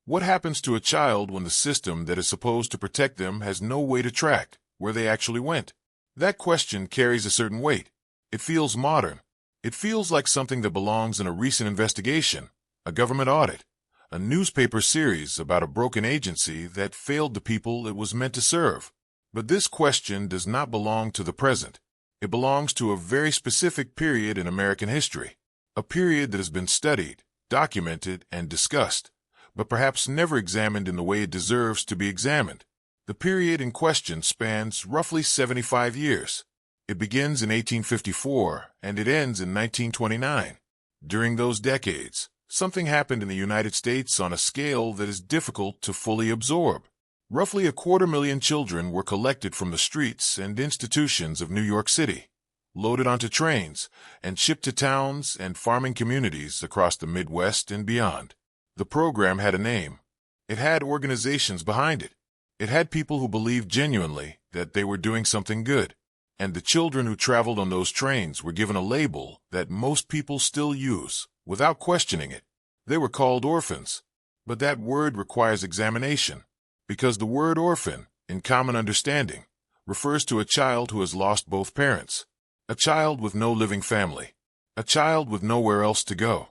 What happens to a child when the system that is supposed to protect them has no way to track where they actually went? That question carries a certain weight. It feels modern. It feels like something that belongs in a recent investigation, a government audit, a newspaper series about a broken agency that failed the people it was meant to serve. But this question does not belong to the present. It belongs to a very specific period in American history, a period that has been studied, documented, and discussed, but perhaps never examined in the way it deserves to be examined. The period in question spans roughly 75 years. It begins in 1854 and it ends in 1929. During those decades, something happened in the United States on a scale that is difficult to fully absorb. Roughly 250,000 children were collected from the streets and institutions of New York City, loaded onto trains, and shipped to towns and farming communities across the Midwest and beyond. The program had a name. It had organizations behind it. It had people who believed genuinely that they were doing something good. And the children who traveled on those trains were given a label that most people still use, without questioning it. They were called orphans. But that word requires examination, because the word orphan, in common understanding, refers to a child who has lost both parents, a child with no living family, a child with nowhere else to go.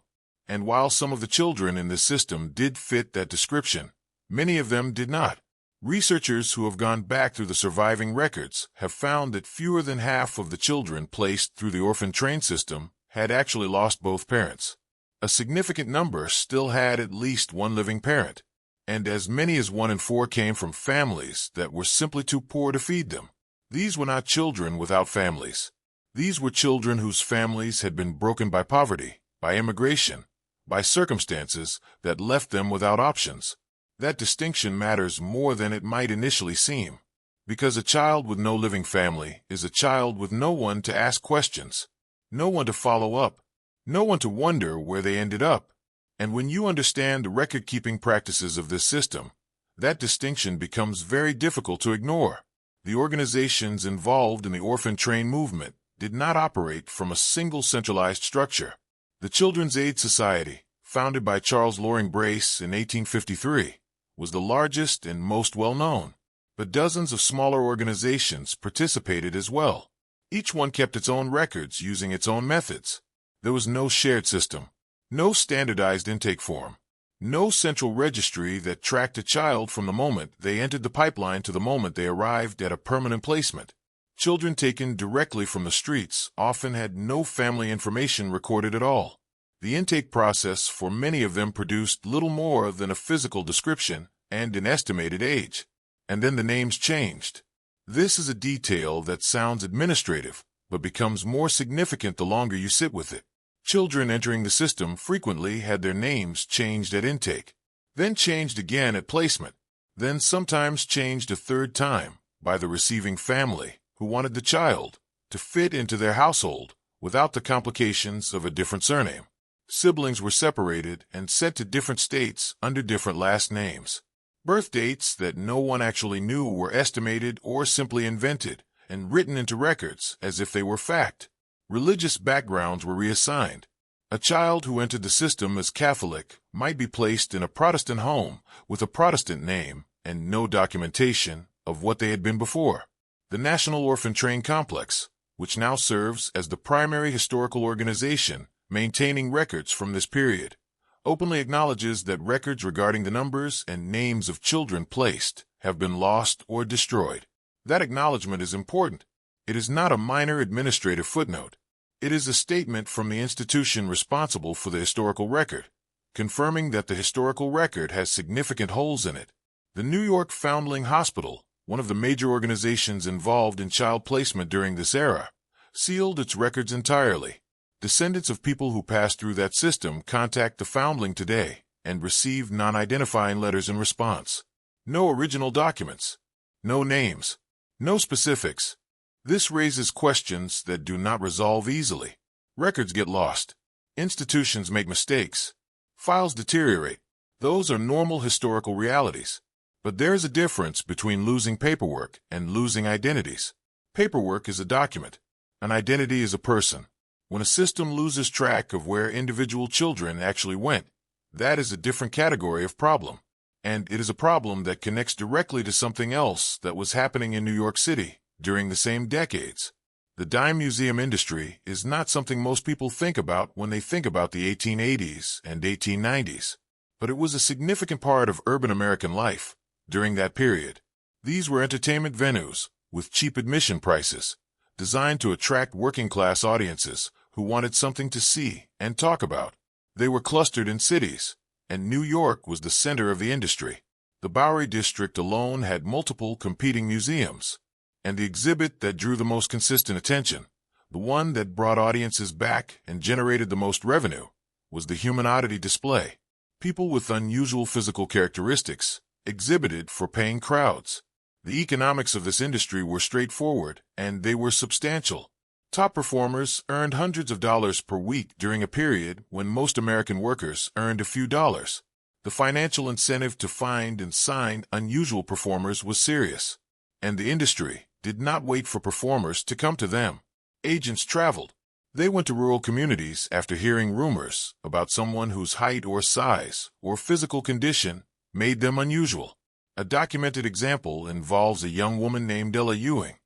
And while some of the children in this system did fit that description, many of them did not. Researchers who have gone back through the surviving records have found that fewer than half of the children placed through the orphan train system had actually lost both parents. A significant number still had at least one living parent, and as many as 1 in 4 came from families that were simply too poor to feed them. These were not children without families. These were children whose families had been broken by poverty, by immigration, by circumstances that left them without options. That distinction matters more than it might initially seem, because a child with no living family is a child with no one to ask questions, no one to follow up, no one to wonder where they ended up. And when you understand the record-keeping practices of this system, that distinction becomes very difficult to ignore. The organizations involved in the orphan train movement did not operate from a single centralized structure. The Children's Aid Society, founded by Charles Loring Brace in 1853, was the largest and most well-known, but dozens of smaller organizations participated as well. Each one kept its own records using its own methods. There was no shared system, no standardized intake form, no central registry that tracked a child from the moment they entered the pipeline to the moment they arrived at a permanent placement. Children taken directly from the streets often had no family information recorded at all. The intake process for many of them produced little more than a physical description and an estimated age. And then the names changed. This is a detail that sounds administrative, but becomes more significant the longer you sit with it. Children entering the system frequently had their names changed at intake, then changed again at placement, then sometimes changed a third time by the receiving family who wanted the child to fit into their household without the complications of a different surname. Siblings were separated and sent to different states under different last names. Birth dates that no one actually knew were estimated or simply invented and written into records as if they were fact. Religious backgrounds were reassigned. A child who entered the system as Catholic might be placed in a Protestant home with a Protestant name and no documentation of what they had been before. The National Orphan Train Complex, which now serves as the primary historical organization maintaining records from this period, openly acknowledges that records regarding the numbers and names of children placed have been lost or destroyed. That acknowledgement is important. It is not a minor administrative footnote. It is a statement from the institution responsible for the historical record, confirming that the historical record has significant holes in it. The New York Foundling Hospital, one of the major organizations involved in child placement during this era, sealed its records entirely. Descendants of people who passed through that system contact the Foundling today and receive non-identifying letters in response. No original documents, no names, no specifics. This raises questions that do not resolve easily. Records get lost. Institutions make mistakes. Files deteriorate. Those are normal historical realities. But there is a difference between losing paperwork and losing identities. Paperwork is a document. An identity is a person. When a system loses track of where individual children actually went, that is a different category of problem. And it is a problem that connects directly to something else that was happening in New York City during the same decades. The dime museum industry is not something most people think about when they think about the 1880s and 1890s, but it was a significant part of urban American life during that period. These were entertainment venues with cheap admission prices, designed to attract working-class audiences who wanted something to see and talk about. They were clustered in cities, and New York was the center of the industry. The Bowery District alone had multiple competing museums, and the exhibit that drew the most consistent attention, the one that brought audiences back and generated the most revenue, was the Human Oddity display. People with unusual physical characteristics exhibited for paying crowds. The economics of this industry were straightforward, and they were substantial. Top performers earned hundreds of dollars per week during a period when most American workers earned a few dollars. The financial incentive to find and sign unusual performers was serious, and the industry did not wait for performers to come to them. Agents traveled. They went to rural communities after hearing rumors about someone whose height or size or physical condition made them unusual. A documented example involves a young woman named Ella Ewing,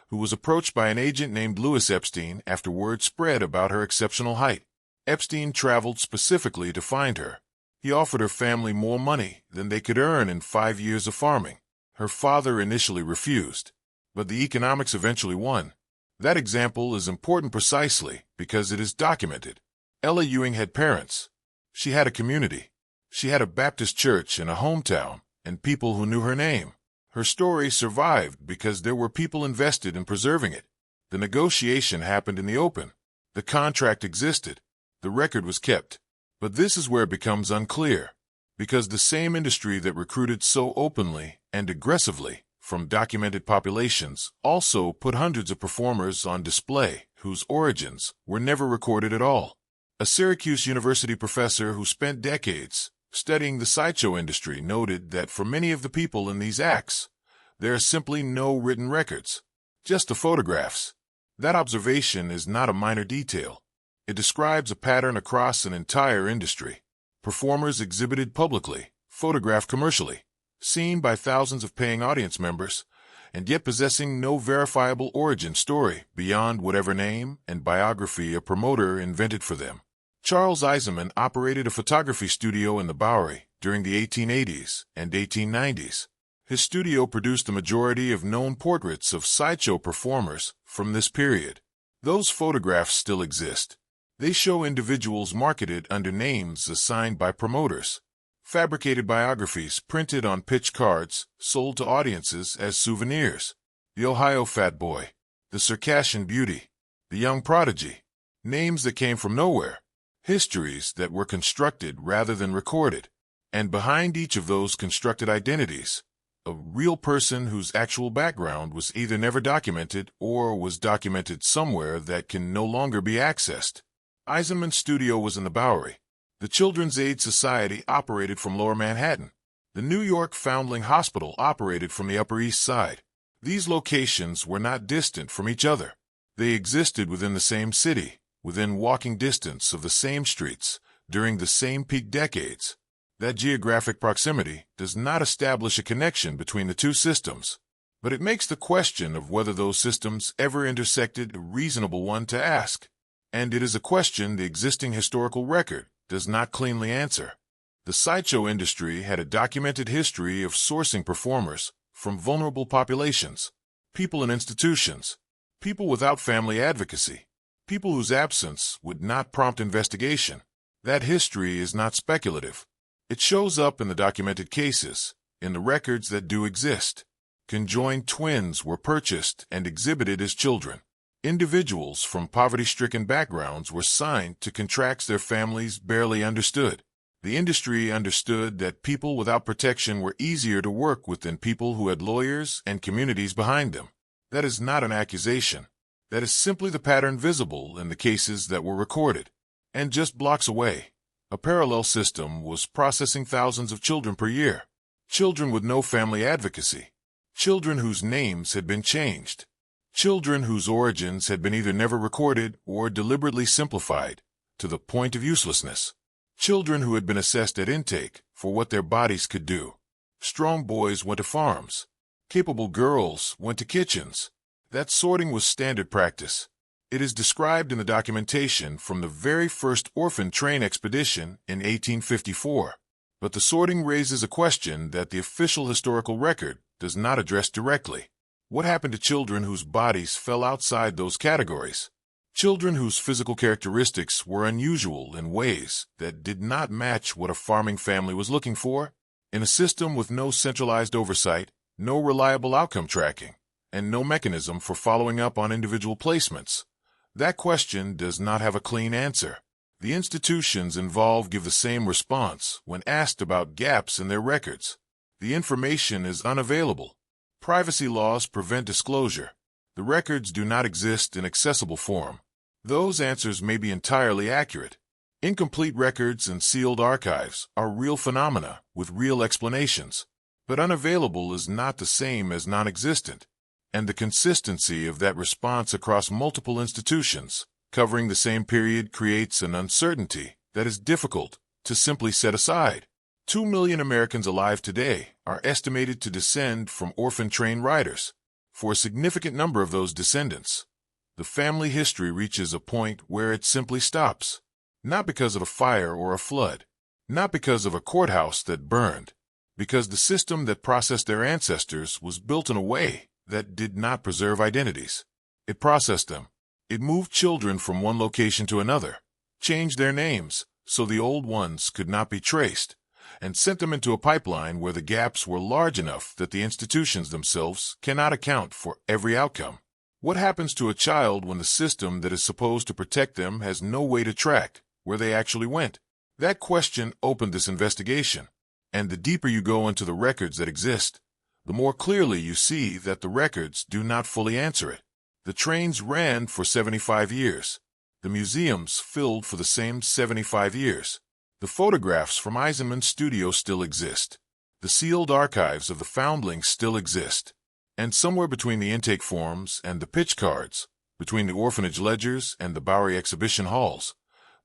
who was approached by an agent named Louis Epstein after word spread about her exceptional height. Epstein traveled specifically to find her. He offered her family more money than they could earn in 5 years of farming. Her father initially refused, but the economics eventually won. That example is important precisely because it is documented. Ella Ewing had parents. She had a community. She had a Baptist church in a hometown and people who knew her name. Her story survived because there were people invested in preserving it. The negotiation happened in the open. The contract existed. The record was kept. But this is where it becomes unclear, because the same industry that recruited so openly and aggressively from documented populations also put hundreds of performers on display whose origins were never recorded at all. A Syracuse University professor who spent decades studying the sideshow industry noted that for many of the people in these acts, there are simply no written records, just the photographs. That observation is not a minor detail. It describes a pattern across an entire industry. Performers exhibited publicly, photographed commercially, seen by thousands of paying audience members, and yet possessing no verifiable origin story beyond whatever name and biography a promoter invented for them. Charles Eisenman operated a photography studio in the Bowery during the 1880s and 1890s. His studio produced the majority of known portraits of sideshow performers from this period. Those photographs still exist. They show individuals marketed under names assigned by promoters. Fabricated biographies printed on pitch cards sold to audiences as souvenirs. The Ohio Fat Boy, the Circassian Beauty, the Young Prodigy. Names that came from nowhere. Histories that were constructed rather than recorded. And behind each of those constructed identities, a real person whose actual background was either never documented or was documented somewhere that can no longer be accessed. Eisenman's studio was in the Bowery. The Children's Aid Society operated from Lower Manhattan. The New York Foundling Hospital operated from the Upper East Side. These locations were not distant from each other. They existed within the same city, within walking distance of the same streets, during the same peak decades. That geographic proximity does not establish a connection between the two systems, but it makes the question of whether those systems ever intersected a reasonable one to ask. And it is a question the existing historical record does not cleanly answer. The sideshow industry had a documented history of sourcing performers from vulnerable populations, people in institutions, people without family advocacy, people whose absence would not prompt investigation. That history is not speculative. It shows up in the documented cases, in the records that do exist. Conjoined twins were purchased and exhibited as children. Individuals from poverty-stricken backgrounds were signed to contracts their families barely understood. The industry understood that people without protection were easier to work with than people who had lawyers and communities behind them. That is not an accusation. That is simply the pattern visible in the cases that were recorded. And just blocks away, a parallel system was processing thousands of children per year. Children with no family advocacy. Children whose names had been changed. Children whose origins had been either never recorded or deliberately simplified to the point of uselessness. Children who had been assessed at intake for what their bodies could do. Strong boys went to farms. Capable girls went to kitchens. That sorting was standard practice. It is described in the documentation from the very first orphan train expedition in 1854. But the sorting raises a question that the official historical record does not address directly. What happened to children whose bodies fell outside those categories? Children whose physical characteristics were unusual in ways that did not match what a farming family was looking for? In a system with no centralized oversight, no reliable outcome tracking, and no mechanism for following up on individual placements, that question does not have a clean answer. The institutions involved give the same response when asked about gaps in their records. The information is unavailable. Privacy laws prevent disclosure. The records do not exist in accessible form. Those answers may be entirely accurate. Incomplete records and sealed archives are real phenomena with real explanations. But unavailable is not the same as non-existent. And the consistency of that response across multiple institutions covering the same period creates an uncertainty that is difficult to simply set aside. 2 million Americans alive today are estimated to descend from orphan train riders. For a significant number of those descendants, the family history reaches a point where it simply stops. Not because of a fire or a flood, not because of a courthouse that burned, because the system that processed their ancestors was built in a way that did not preserve identities. It processed them. It moved children from one location to another, changed their names so the old ones could not be traced, and sent them into a pipeline where the gaps were large enough that the institutions themselves cannot account for every outcome. What happens to a child when the system that is supposed to protect them has no way to track where they actually went? That question opened this investigation, and the deeper you go into the records that exist, the more clearly you see that the records do not fully answer it. The trains ran for 75 years. The museums filled for the same 75 years. The photographs from Eisenman's studio still exist. The sealed archives of the foundlings still exist. And somewhere between the intake forms and the pitch cards, between the orphanage ledgers and the Bowery exhibition halls,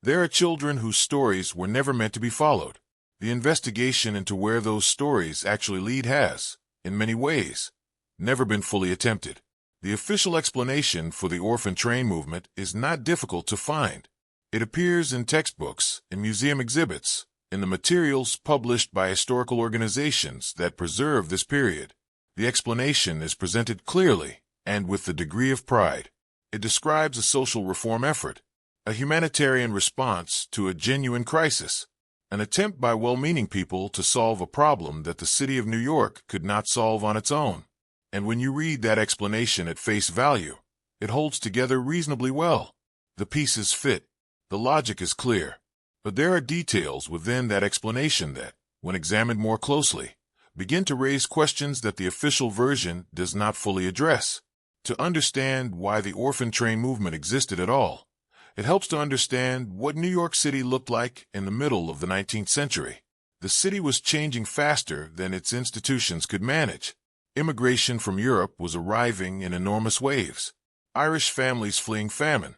there are children whose stories were never meant to be followed. The investigation into where those stories actually lead has, in many ways, never been fully attempted. The official explanation for the orphan train movement is not difficult to find. It appears in textbooks, in museum exhibits, in the materials published by historical organizations that preserve this period. The explanation is presented clearly and with the degree of pride. It describes a social reform effort, a humanitarian response to a genuine crisis, an attempt by well-meaning people to solve a problem that the city of New York could not solve on its own. And when you read that explanation at face value, it holds together reasonably well. The pieces fit. The logic is clear. But there are details within that explanation that, when examined more closely, begin to raise questions that the official version does not fully address. To understand why the orphan train movement existed at all, it helps to understand what New York City looked like in the middle of the 19th century. The city was changing faster than its institutions could manage. Immigration from Europe was arriving in enormous waves. Irish families fleeing famine.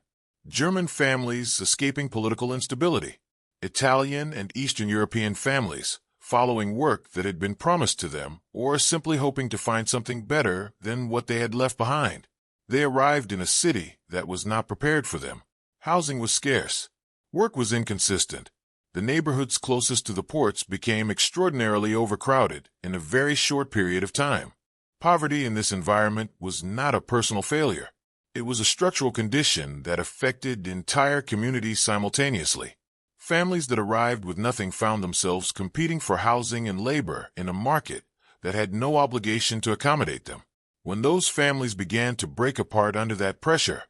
German families escaping political instability. Italian and Eastern European families following work that had been promised to them or simply hoping to find something better than what they had left behind. They arrived in a city that was not prepared for them. Housing was scarce. Work was inconsistent. The neighborhoods closest to the ports became extraordinarily overcrowded in a very short period of time. Poverty in this environment was not a personal failure. It was a structural condition that affected entire communities simultaneously. Families that arrived with nothing found themselves competing for housing and labor in a market that had no obligation to accommodate them. When those families began to break apart under that pressure,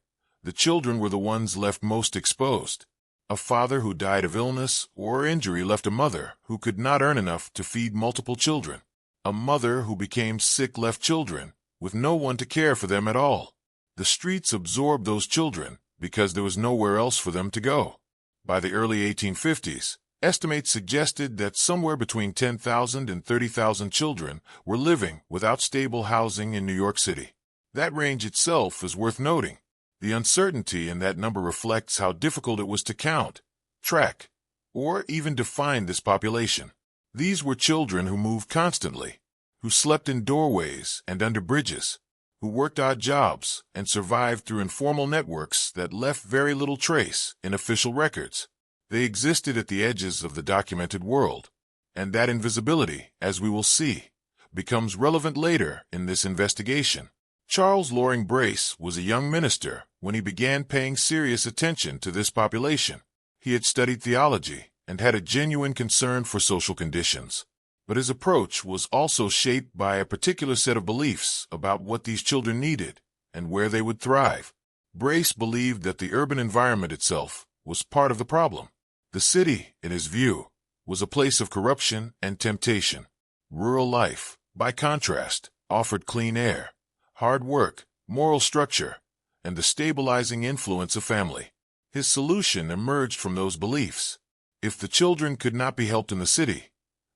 the children were the ones left most exposed. A father who died of illness or injury left a mother who could not earn enough to feed multiple children. A mother who became sick left children with no one to care for them at all. The streets absorbed those children because there was nowhere else for them to go. By the early 1850s, estimates suggested that somewhere between 10,000 and 30,000 children were living without stable housing in New York City. That range itself is worth noting. The uncertainty in that number reflects how difficult it was to count, track, or even define this population. These were children who moved constantly, who slept in doorways and under bridges, who worked odd jobs and survived through informal networks that left very little trace in official records. They existed at the edges of the documented world, and that invisibility, as we will see, becomes relevant later in this investigation. Charles Loring Brace was a young minister when he began paying serious attention to this population. He had studied theology and had a genuine concern for social conditions. But his approach was also shaped by a particular set of beliefs about what these children needed and where they would thrive. Brace believed that the urban environment itself was part of the problem. The city, in his view, was a place of corruption and temptation. Rural life, by contrast, offered clean air, hard work, moral structure, and the stabilizing influence of family. His solution emerged from those beliefs. If the children could not be helped in the city,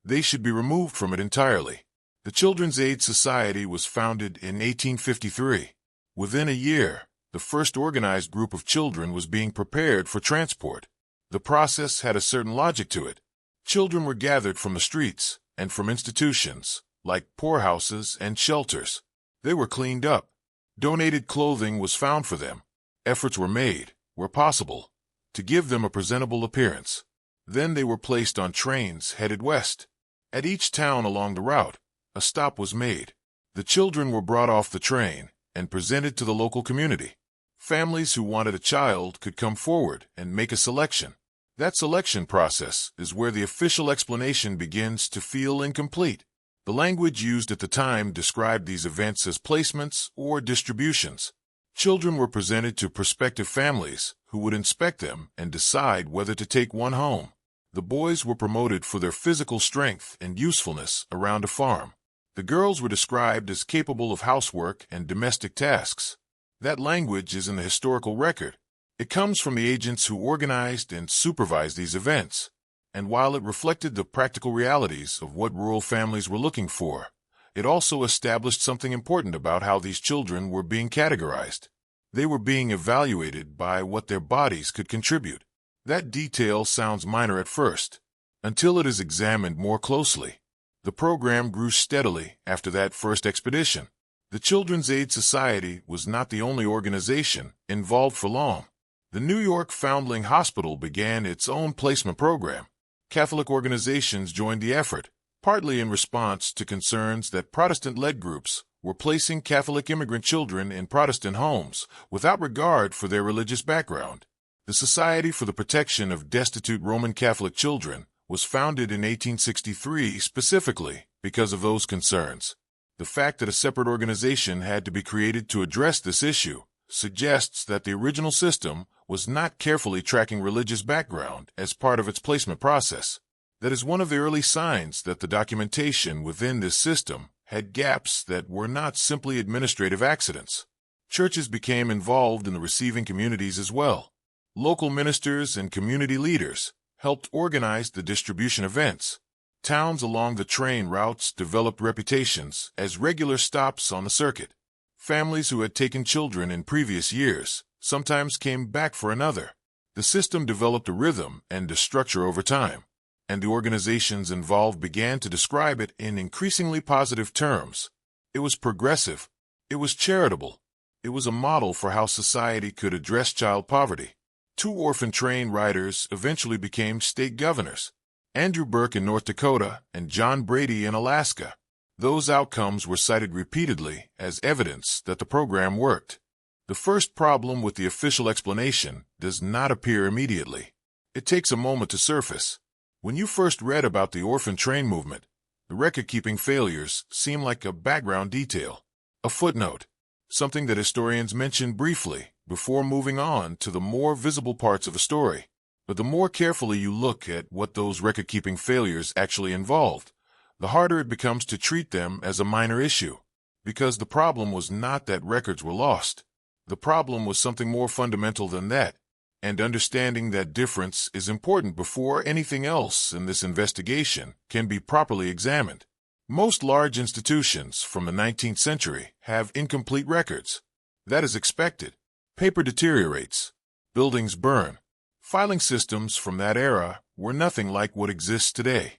they should be removed from it entirely. The Children's Aid Society was founded in 1853. Within a year, the first organized group of children was being prepared for transport. The process had a certain logic to it. Children were gathered from the streets and from institutions, like poorhouses and shelters. They were cleaned up. Donated clothing was found for them. Efforts were made, where possible, to give them a presentable appearance. Then they were placed on trains headed west. At each town along the route, a stop was made. The children were brought off the train and presented to the local community. Families who wanted a child could come forward and make a selection. That selection process is where the official explanation begins to feel incomplete. The language used at the time described these events as placements or distributions. Children were presented to prospective families who would inspect them and decide whether to take one home. The boys were promoted for their physical strength and usefulness around a farm. The girls were described as capable of housework and domestic tasks. That language is in the historical record. It comes from the agents who organized and supervised these events. And while it reflected the practical realities of what rural families were looking for, it also established something important about how these children were being categorized. They were being evaluated by what their bodies could contribute. That detail sounds minor at first, until it is examined more closely. The program grew steadily after that first expedition. The Children's Aid Society was not the only organization involved for long. The New York Foundling Hospital began its own placement program. Catholic organizations joined the effort, partly in response to concerns that Protestant-led groups were placing Catholic immigrant children in Protestant homes without regard for their religious background. The Society for the Protection of Destitute Roman Catholic Children was founded in 1863 specifically because of those concerns. The fact that a separate organization had to be created to address this issue suggests that the original system was not carefully tracking religious background as part of its placement process. That is one of the early signs that the documentation within this system had gaps that were not simply administrative accidents. Churches became involved in the receiving communities as well. Local ministers and community leaders helped organize the distribution events. Towns along the train routes developed reputations as regular stops on the circuit. Families who had taken children in previous years sometimes came back for another. The system developed a rhythm and a structure over time, and the organizations involved began to describe it in increasingly positive terms. It was progressive. It was charitable. It was a model for how society could address child poverty. 2 orphan train riders eventually became state governors, Andrew Burke in North Dakota and John Brady in Alaska. Those outcomes were cited repeatedly as evidence that the program worked. The first problem with the official explanation does not appear immediately. It takes a moment to surface. When you first read about the orphan train movement, the record-keeping failures seem like a background detail, a footnote, something that historians mention briefly before moving on to the more visible parts of a story. But the more carefully you look at what those record-keeping failures actually involved, the harder it becomes to treat them as a minor issue, because the problem was not that records were lost. The problem was something more fundamental than that, and understanding that difference is important before anything else in this investigation can be properly examined. Most large institutions from the 19th century have incomplete records. That is expected. Paper deteriorates. Buildings burn. Filing systems from that era were nothing like what exists today.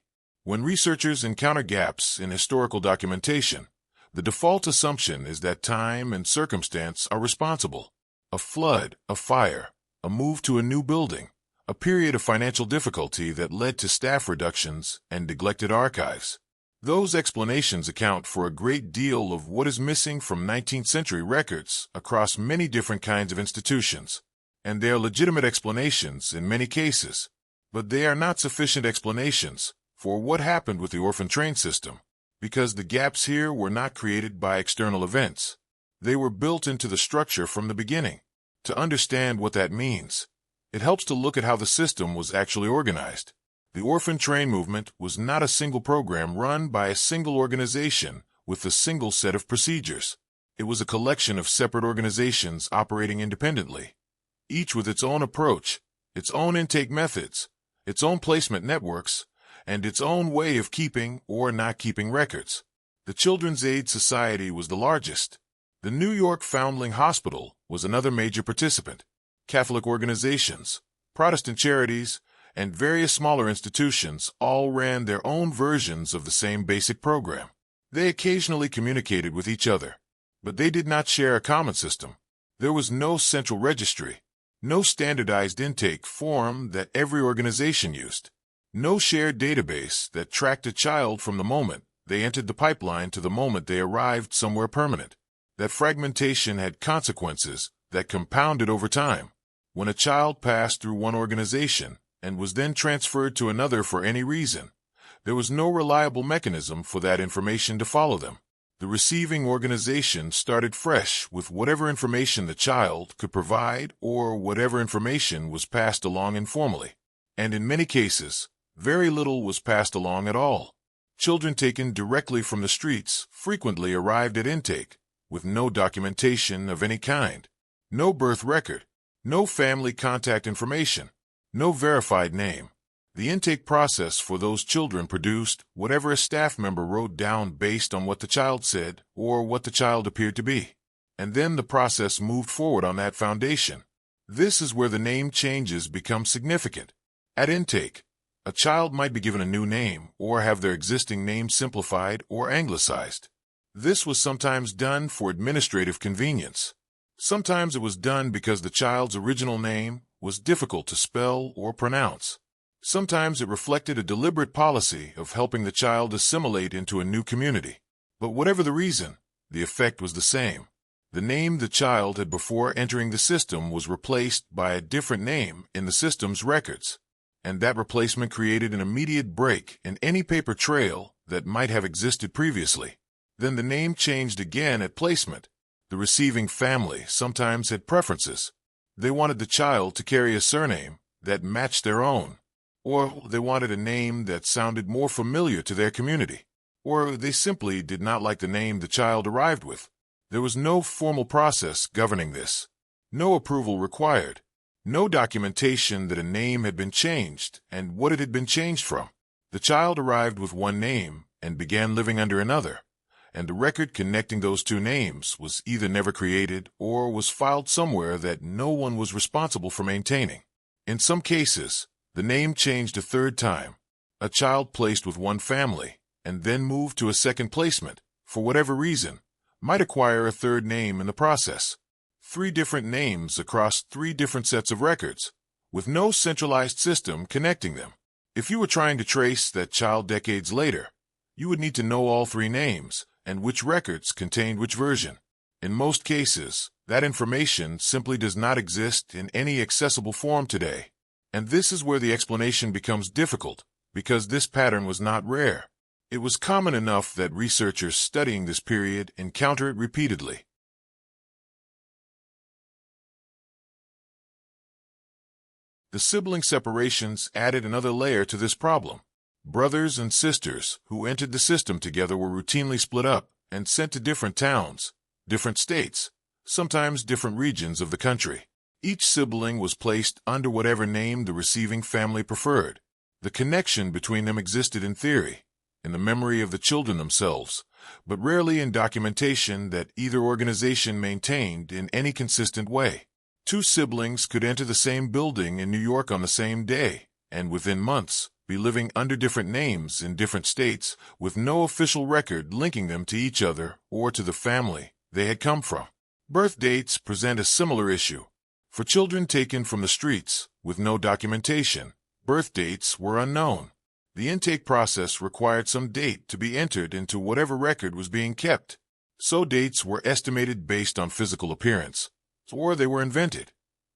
When researchers encounter gaps in historical documentation, the default assumption is that time and circumstance are responsible. A flood, a fire, a move to a new building, a period of financial difficulty that led to staff reductions and neglected archives. Those explanations account for a great deal of what is missing from 19th century records across many different kinds of institutions. And they are legitimate explanations in many cases, but they are not sufficient explanations for what happened with the orphan train system, because the gaps here were not created by external events. They were built into the structure from the beginning. To understand what that means, it helps to look at how the system was actually organized. The orphan train movement was not a single program run by a single organization with a single set of procedures. It was a collection of separate organizations operating independently, each with its own approach, its own intake methods, its own placement networks, and its own way of keeping or not keeping records. The Children's Aid Society was the largest. The New York Foundling Hospital was another major participant. Catholic organizations, Protestant charities, and various smaller institutions all ran their own versions of the same basic program. They occasionally communicated with each other, but they did not share a common system. There was no central registry, no standardized intake form that every organization used, no shared database that tracked a child from the moment they entered the pipeline to the moment they arrived somewhere permanent. That fragmentation had consequences that compounded over time. When a child passed through one organization and was then transferred to another for any reason, there was no reliable mechanism for that information to follow them. The receiving organization started fresh with whatever information the child could provide or whatever information was passed along informally. And in many cases, very little was passed along at all. Children taken directly from the streets frequently arrived at intake with no documentation of any kind, no birth record, no family contact information, no verified name. The intake process for those children produced whatever a staff member wrote down based on what the child said or what the child appeared to be. And then the process moved forward on that foundation. This is where the name changes become significant. At intake, a child might be given a new name or have their existing name simplified or anglicized. This was sometimes done for administrative convenience. Sometimes it was done because the child's original name was difficult to spell or pronounce. Sometimes it reflected a deliberate policy of helping the child assimilate into a new community. But whatever the reason, the effect was the same. The name the child had before entering the system was replaced by a different name in the system's records, and that replacement created an immediate break in any paper trail that might have existed previously. Then the name changed again at placement. The receiving family sometimes had preferences. They wanted the child to carry a surname that matched their own, or they wanted a name that sounded more familiar to their community, or they simply did not like the name the child arrived with. There was no formal process governing this, no approval required, no documentation that a name had been changed and what it had been changed from. The child arrived with one name and began living under another, and the record connecting those two names was either never created or was filed somewhere that no one was responsible for maintaining. In some cases, the name changed a third time. A child placed with one family and then moved to a second placement, for whatever reason, might acquire a third name in the process. 3 different names across 3 different sets of records, with no centralized system connecting them. If you were trying to trace that child decades later, you would need to know all 3 names and which records contained which version. In most cases, that information simply does not exist in any accessible form today. And this is where the explanation becomes difficult, because this pattern was not rare. It was common enough that researchers studying this period encounter it repeatedly. The sibling separations added another layer to this problem. Brothers and sisters who entered the system together were routinely split up and sent to different towns, different states, sometimes different regions of the country. Each sibling was placed under whatever name the receiving family preferred. The connection between them existed in theory, in the memory of the children themselves, but rarely in documentation that either organization maintained in any consistent way. 2 siblings could enter the same building in New York on the same day, and within months, be living under different names in different states with no official record linking them to each other or to the family they had come from. Birth dates present a similar issue. For children taken from the streets with no documentation, birth dates were unknown. The intake process required some date to be entered into whatever record was being kept. So dates were estimated based on physical appearance, or they were invented,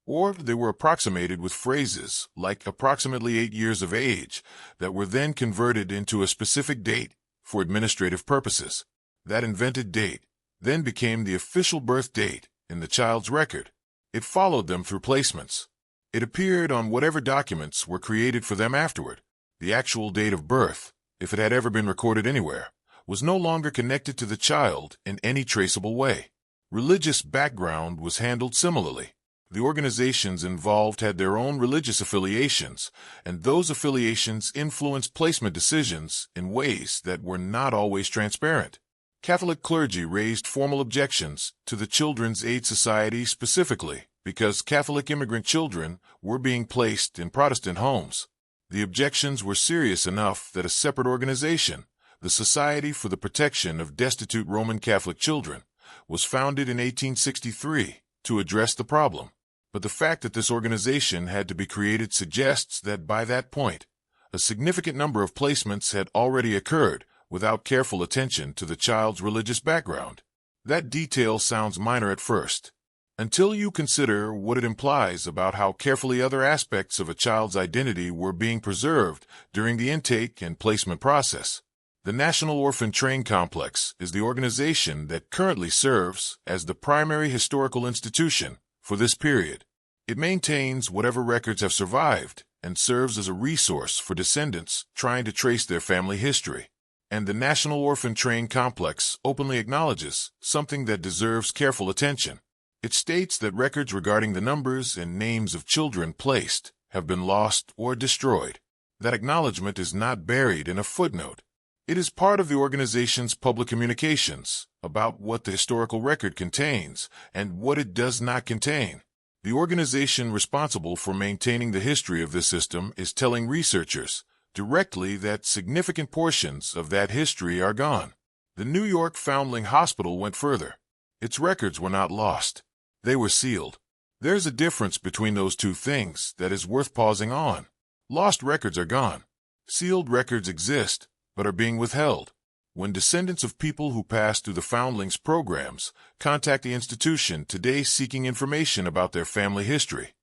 or they were approximated with phrases like approximately 8 years of age that were then converted into a specific date for administrative purposes. That invented date then became the official birth date in the child's record. It followed them through placements. It appeared on whatever documents were created for them afterward. The actual date of birth, if it had ever been recorded anywhere, was no longer connected to the child in any traceable way. Religious background was handled similarly. The organizations involved had their own religious affiliations, and those affiliations influenced placement decisions in ways that were not always transparent. Catholic clergy raised formal objections to the Children's Aid Society specifically because Catholic immigrant children were being placed in Protestant homes. The objections were serious enough that a separate organization, the Society for the Protection of Destitute Roman Catholic Children, was founded in 1863 to address the problem. But the fact that this organization had to be created suggests that by that point, a significant number of placements had already occurred without careful attention to the child's religious background. That detail sounds minor at first, until you consider what it implies about how carefully other aspects of a child's identity were being preserved during the intake and placement process. The National Orphan Train Complex is the organization that currently serves as the primary historical institution for this period. It maintains whatever records have survived and serves as a resource for descendants trying to trace their family history. And the National Orphan Train Complex openly acknowledges something that deserves careful attention. It states that records regarding the numbers and names of children placed have been lost or destroyed. That acknowledgement is not buried in a footnote. It is part of the organization's public communications about what the historical record contains and what it does not contain. The organization responsible for maintaining the history of this system is telling researchers directly that significant portions of that history are gone. The New York Foundling Hospital went further. Its records were not lost. They were sealed. There's a difference between those two things that is worth pausing on. Lost records are gone. Sealed records exist, but are being withheld. When descendants of people who passed through the Foundlings programs contact the institution today seeking information about their family history,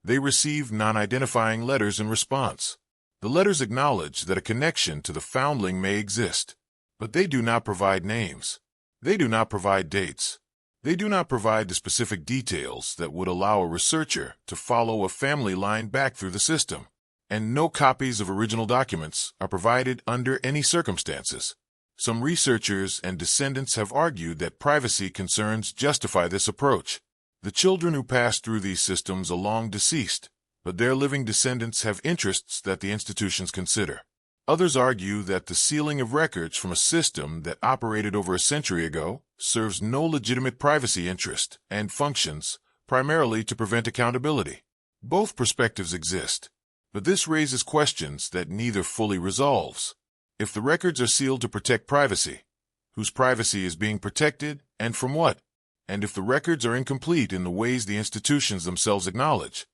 they receive non-identifying letters in response. The letters acknowledge that a connection to the foundling may exist, but they do not provide names. They do not provide dates. They do not provide the specific details that would allow a researcher to follow a family line back through the system. And no copies of original documents are provided under any circumstances. Some researchers and descendants have argued that privacy concerns justify this approach. The children who passed through these systems are long deceased, but their living descendants have interests that the institutions consider. Others argue that the sealing of records from a system that operated over a century ago serves no legitimate privacy interest and functions primarily to prevent accountability. Both perspectives exist, but this raises questions that neither fully resolves. If the records are sealed to protect privacy, whose privacy is being protected and from what? And if the records are incomplete in the ways the institutions themselves acknowledge,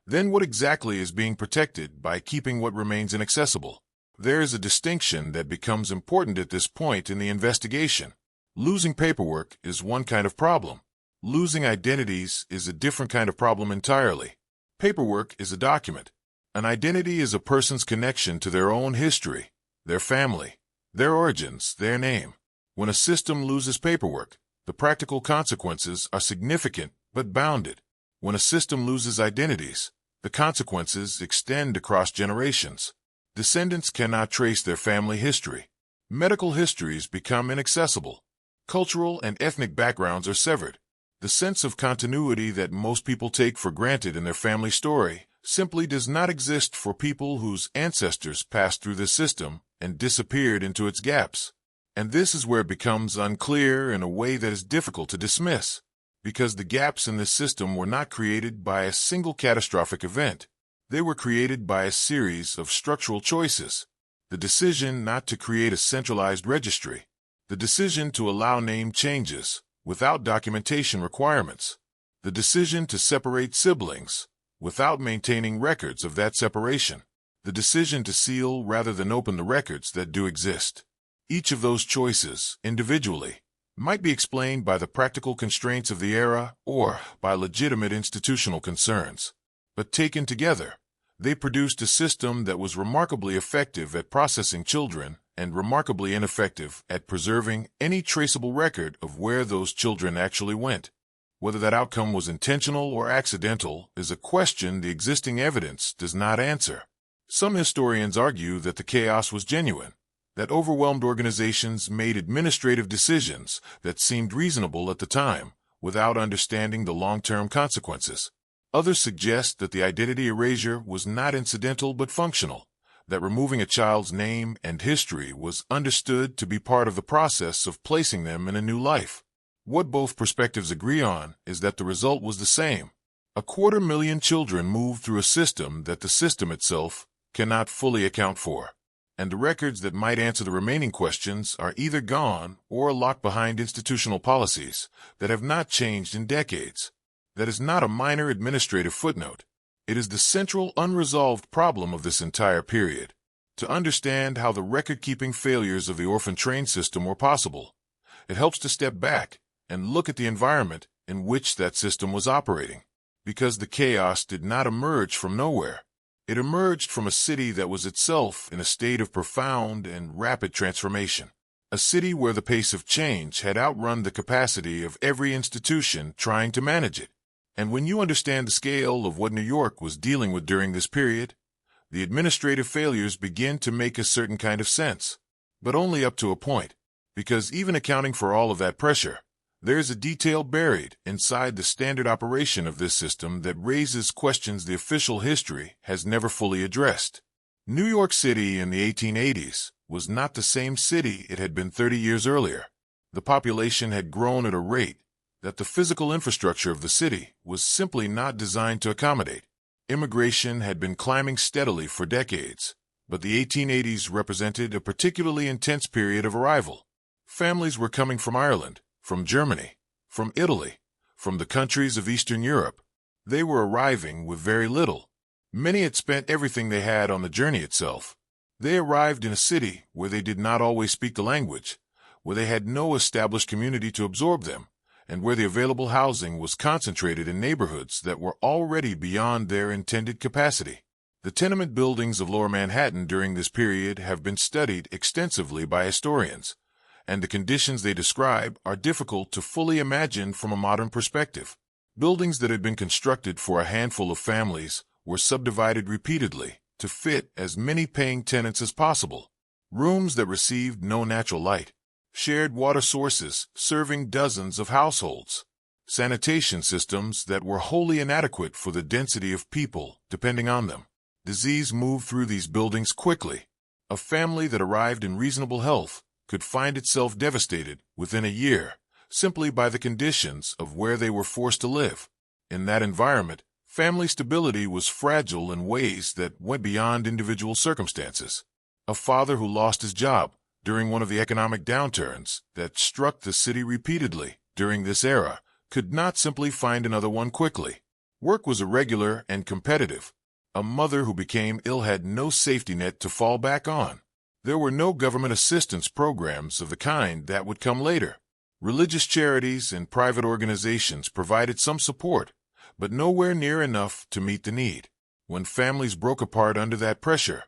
then what exactly is being protected by keeping what remains inaccessible? There is a distinction that becomes important at this point in the investigation. Losing paperwork is one kind of problem. Losing identities is a different kind of problem entirely. Paperwork is a document. An identity is a person's connection to their own history, their family, their origins, their name. When a system loses paperwork, the practical consequences are significant but bounded. When a system loses identities, the consequences extend across generations. Descendants cannot trace their family history. Medical histories become inaccessible. Cultural and ethnic backgrounds are severed. The sense of continuity that most people take for granted in their family story simply does not exist for people whose ancestors passed through this system and disappeared into its gaps. And this is where it becomes unclear in a way that is difficult to dismiss, because the gaps in this system were not created by a single catastrophic event. They were created by a series of structural choices. The decision not to create a centralized registry. The decision to allow name changes without documentation requirements. The decision to separate siblings without maintaining records of that separation. The decision to seal rather than open the records that do exist. Each of those choices, individually, might be explained by the practical constraints of the era or by legitimate institutional concerns. But taken together, they produced a system that was remarkably effective at processing children and remarkably ineffective at preserving any traceable record of where those children actually went. Whether that outcome was intentional or accidental is a question the existing evidence does not answer. Some historians argue that the chaos was genuine, that overwhelmed organizations made administrative decisions that seemed reasonable at the time without understanding the long-term consequences. Others suggest that the identity erasure was not incidental but functional, that removing a child's name and history was understood to be part of the process of placing them in a new life. What both perspectives agree on is that the result was the same. 250,000 children moved through a system that the system itself cannot fully account for, and the records that might answer the remaining questions are either gone or locked behind institutional policies that have not changed in decades. That is not a minor administrative footnote. It is the central unresolved problem of this entire period. To understand how the record-keeping failures of the orphan train system were possible, it helps to step back and look at the environment in which that system was operating. Because the chaos did not emerge from nowhere. It emerged from a city that was itself in a state of profound and rapid transformation. A city where the pace of change had outrun the capacity of every institution trying to manage it. And when you understand the scale of what New York was dealing with during this period, the administrative failures begin to make a certain kind of sense. But only up to a point, because even accounting for all of that pressure, there is a detail buried inside the standard operation of this system that raises questions the official history has never fully addressed. New York City in the 1880s was not the same city it had been 30 years earlier. The population had grown at a rate that the physical infrastructure of the city was simply not designed to accommodate. Immigration had been climbing steadily for decades, but the 1880s represented a particularly intense period of arrival. Families were coming from Ireland, from Germany, from Italy, from the countries of Eastern Europe. They were arriving with very little. Many had spent everything they had on the journey itself. They arrived in a city where they did not always speak the language, where they had no established community to absorb them, and where the available housing was concentrated in neighborhoods that were already beyond their intended capacity. The tenement buildings of Lower Manhattan during this period have been studied extensively by historians, and the conditions they describe are difficult to fully imagine from a modern perspective. Buildings that had been constructed for a handful of families were subdivided repeatedly to fit as many paying tenants as possible. Rooms that received no natural light, shared water sources serving dozens of households, sanitation systems that were wholly inadequate for the density of people depending on them. Disease moved through these buildings quickly. A family that arrived in reasonable health could find itself devastated within a year simply by the conditions of where they were forced to live. In that environment, family stability was fragile in ways that went beyond individual circumstances. A father who lost his job during one of the economic downturns that struck the city repeatedly during this era could not simply find another one quickly. Work was irregular and competitive. A mother who became ill had no safety net to fall back on. There were no government assistance programs of the kind that would come later. Religious charities and private organizations provided some support, but nowhere near enough to meet the need. When families broke apart under that pressure,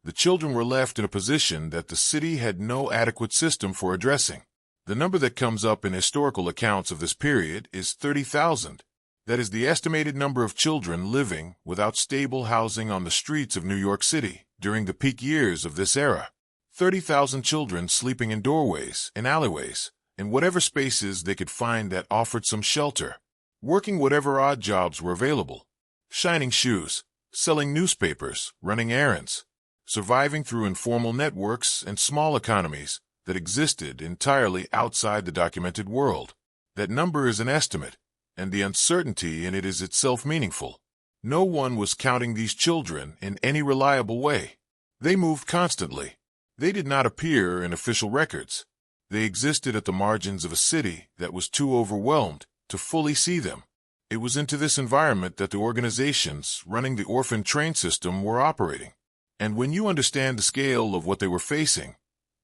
the children were left in a position that the city had no adequate system for addressing. The number that comes up in historical accounts of this period is 30,000. That is the estimated number of children living without stable housing on the streets of New York City during the peak years of this era. 30,000 children sleeping in doorways and alleyways, in whatever spaces they could find that offered some shelter, working whatever odd jobs were available, shining shoes, selling newspapers, running errands, surviving through informal networks and small economies that existed entirely outside the documented world. That number is an estimate, and the uncertainty in it is itself meaningful. No one was counting these children in any reliable way. They moved constantly. They did not appear in official records. They existed at the margins of a city that was too overwhelmed to fully see them. It was into this environment that the organizations running the orphan train system were operating. And when you understand the scale of what they were facing,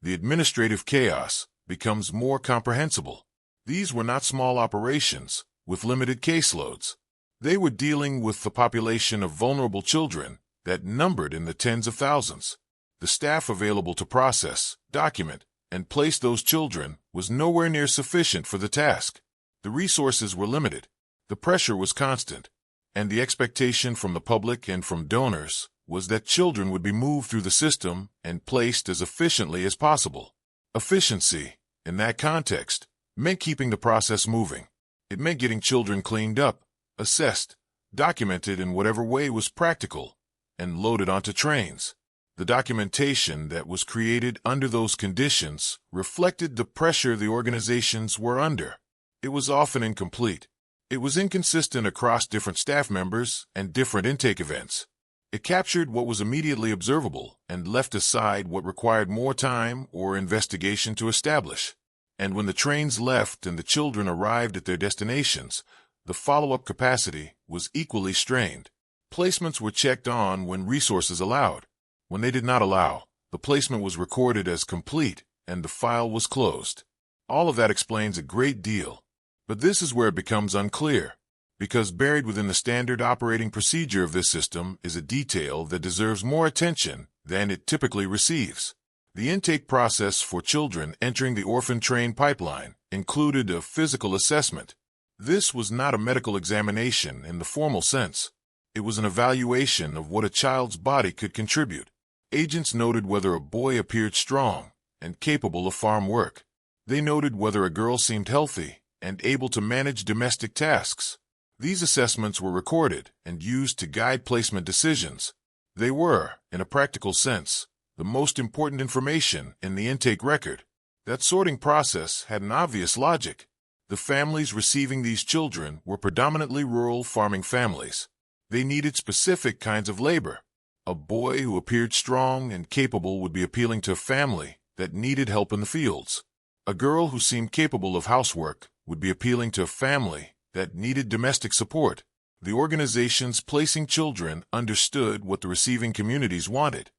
the administrative chaos becomes more comprehensible. These were not small operations with limited caseloads. They were dealing with the population of vulnerable children that numbered in the tens of thousands. The staff available to process, document, and place those children was nowhere near sufficient for the task. The resources were limited. The pressure was constant, and the expectation from the public and from donors was that children would be moved through the system and placed as efficiently as possible. Efficiency, in that context, meant keeping the process moving. It meant getting children cleaned up, assessed, documented in whatever way was practical, and loaded onto trains. The documentation that was created under those conditions reflected the pressure the organizations were under. It was often incomplete. It was inconsistent across different staff members and different intake events. It captured what was immediately observable and left aside what required more time or investigation to establish. And when the trains left and the children arrived at their destinations, the follow-up capacity was equally strained. Placements were checked on when resources allowed. When they did not allow, the placement was recorded as complete and the file was closed. All of that explains a great deal. But this is where it becomes unclear, because buried within the standard operating procedure of this system is a detail that deserves more attention than it typically receives. The intake process for children entering the orphan train pipeline included a physical assessment. This was not a medical examination in the formal sense. It was an evaluation of what a child's body could contribute. Agents noted whether a boy appeared strong and capable of farm work. They noted whether a girl seemed healthy and able to manage domestic tasks. These assessments were recorded and used to guide placement decisions. They were, in a practical sense, the most important information in the intake record. That sorting process had an obvious logic. The families receiving these children were predominantly rural farming families. They needed specific kinds of labor. A boy who appeared strong and capable would be appealing to a family that needed help in the fields. A girl who seemed capable of housework would be appealing to a family that needed domestic support. The organizations placing children understood what the receiving communities wanted,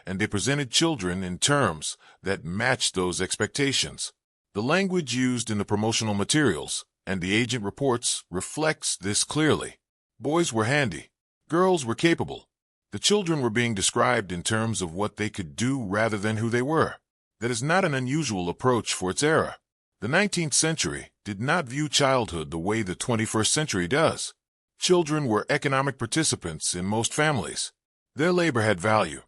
and they presented children in terms that matched those expectations. The language used in the promotional materials and the agent reports reflects this clearly. Boys were handy. Girls were capable. The children were being described in terms of what they could do rather than who they were. That is not an unusual approach for its era. The 19th century did not view childhood the way the 21st century does. Children were economic participants in most families. Their labor had value.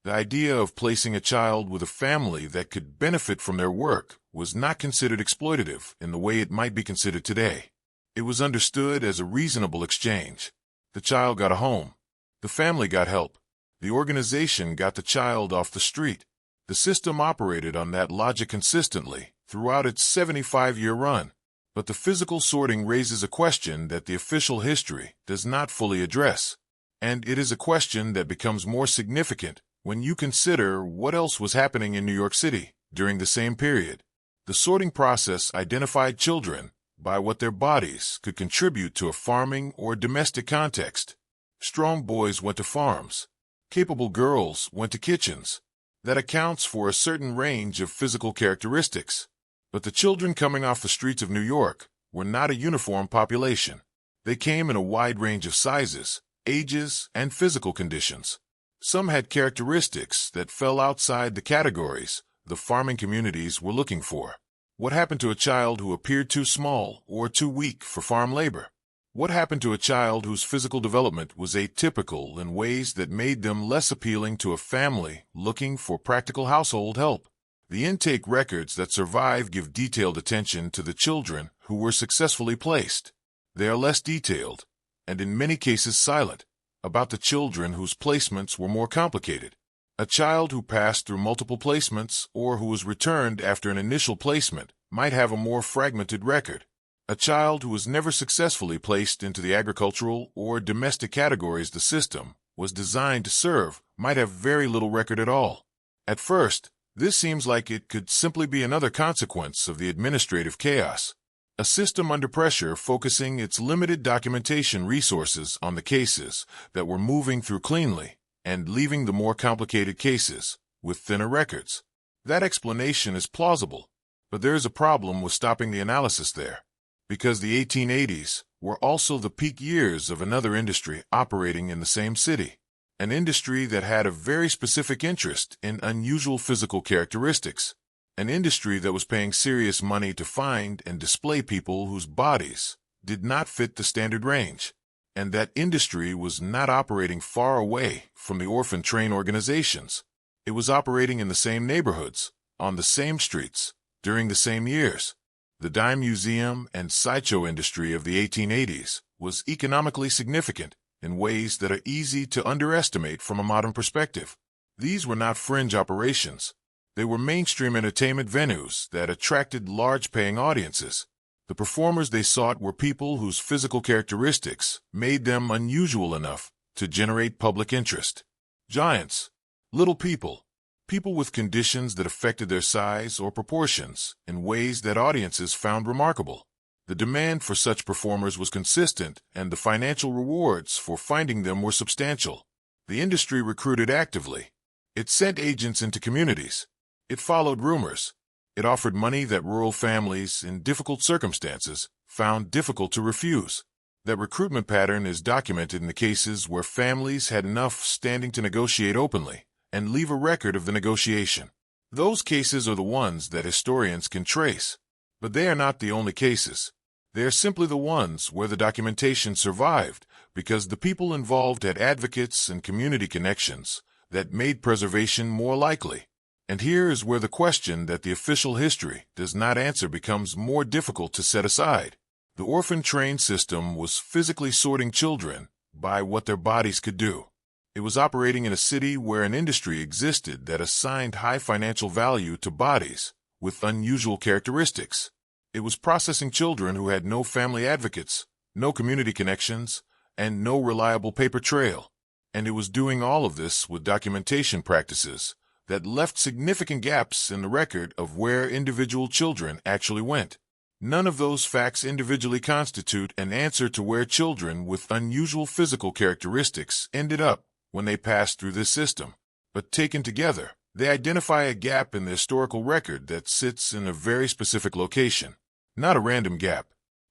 The idea of placing a child with a family that could benefit from their work was not considered exploitative in the way it might be considered today. It was understood as a reasonable exchange. The child got a home. The family got help. The organization got the child off the street. The system operated on that logic consistently throughout its 75-year run. But the physical sorting raises a question that the official history does not fully address. And it is a question that becomes more significant when you consider what else was happening in New York City during the same period. The sorting process identified children by what their bodies could contribute to a farming or domestic context. Strong boys went to farms. Capable girls went to kitchens. That accounts for a certain range of physical characteristics. But the children coming off the streets of New York were not a uniform population. They came in a wide range of sizes, ages, and physical conditions. Some had characteristics that fell outside the categories the farming communities were looking for. What happened to a child who appeared too small or too weak for farm labor? What happened to a child whose physical development was atypical in ways that made them less appealing to a family looking for practical household help? The intake records that survive give detailed attention to the children who were successfully placed. They are less detailed, and in many cases silent, about the children whose placements were more complicated. A child who passed through multiple placements or who was returned after an initial placement might have a more fragmented record. A child who was never successfully placed into the agricultural or domestic categories the system was designed to serve might have very little record at all. At first, this seems like it could simply be another consequence of the administrative chaos. A system under pressure focusing its limited documentation resources on the cases that were moving through cleanly and leaving the more complicated cases with thinner records. That explanation is plausible, but there is a problem with stopping the analysis there, because the 1880s were also the peak years of another industry operating in the same city, an industry that had a very specific interest in unusual physical characteristics, an industry that was paying serious money to find and display people whose bodies did not fit the standard range, and that industry was not operating far away from the orphan train organizations. It was operating in the same neighborhoods, on the same streets, during the same years. The dime museum and sideshow industry of the 1880s was economically significant in ways that are easy to underestimate from a modern perspective. These were not fringe operations. They were mainstream entertainment venues that attracted large-paying audiences. The performers they sought were people whose physical characteristics made them unusual enough to generate public interest. Giants, little people, people with conditions that affected their size or proportions in ways that audiences found remarkable. The demand for such performers was consistent, and the financial rewards for finding them were substantial. The industry recruited actively. It sent agents into communities. It followed rumors. It offered money that rural families in difficult circumstances found difficult to refuse. That recruitment pattern is documented in the cases where families had enough standing to negotiate openly and leave a record of the negotiation. Those cases are the ones that historians can trace. But they are not the only cases. They are simply the ones where the documentation survived because the people involved had advocates and community connections that made preservation more likely. And here is where the question that the official history does not answer becomes more difficult to set aside. The orphan train system was physically sorting children by what their bodies could do. It was operating in a city where an industry existed that assigned high financial value to bodies with unusual characteristics. It was processing children who had no family advocates, no community connections, and no reliable paper trail. And it was doing all of this with documentation practices that left significant gaps in the record of where individual children actually went. None of those facts individually constitute an answer to where children with unusual physical characteristics ended up when they passed through this system. But taken together, they identify a gap in the historical record that sits in a very specific location. Not a random gap.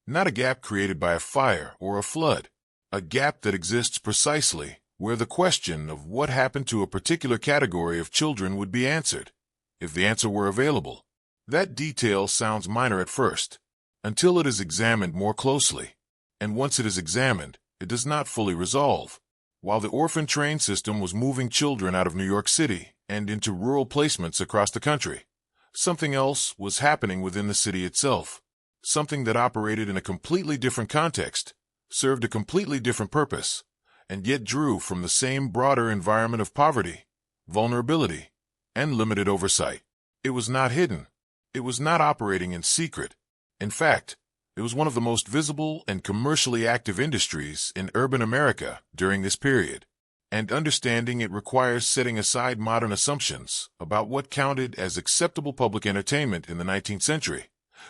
Not a gap created by a fire or a flood. A gap that exists precisely where the question of what happened to a particular category of children would be answered, if the answer were available. That detail sounds minor at first, until it is examined more closely. And once it is examined, it does not fully resolve. While the orphan train system was moving children out of New York City and into rural placements across the country, something else was happening within the city itself. Something that operated in a completely different context, served a completely different purpose, and yet drew from the same broader environment of poverty, vulnerability, and limited oversight. It was not hidden. It was not operating in secret. In fact, it was one of the most visible and commercially active industries in urban America during this period. And understanding it requires setting aside modern assumptions about what counted as acceptable public entertainment in the 19th century,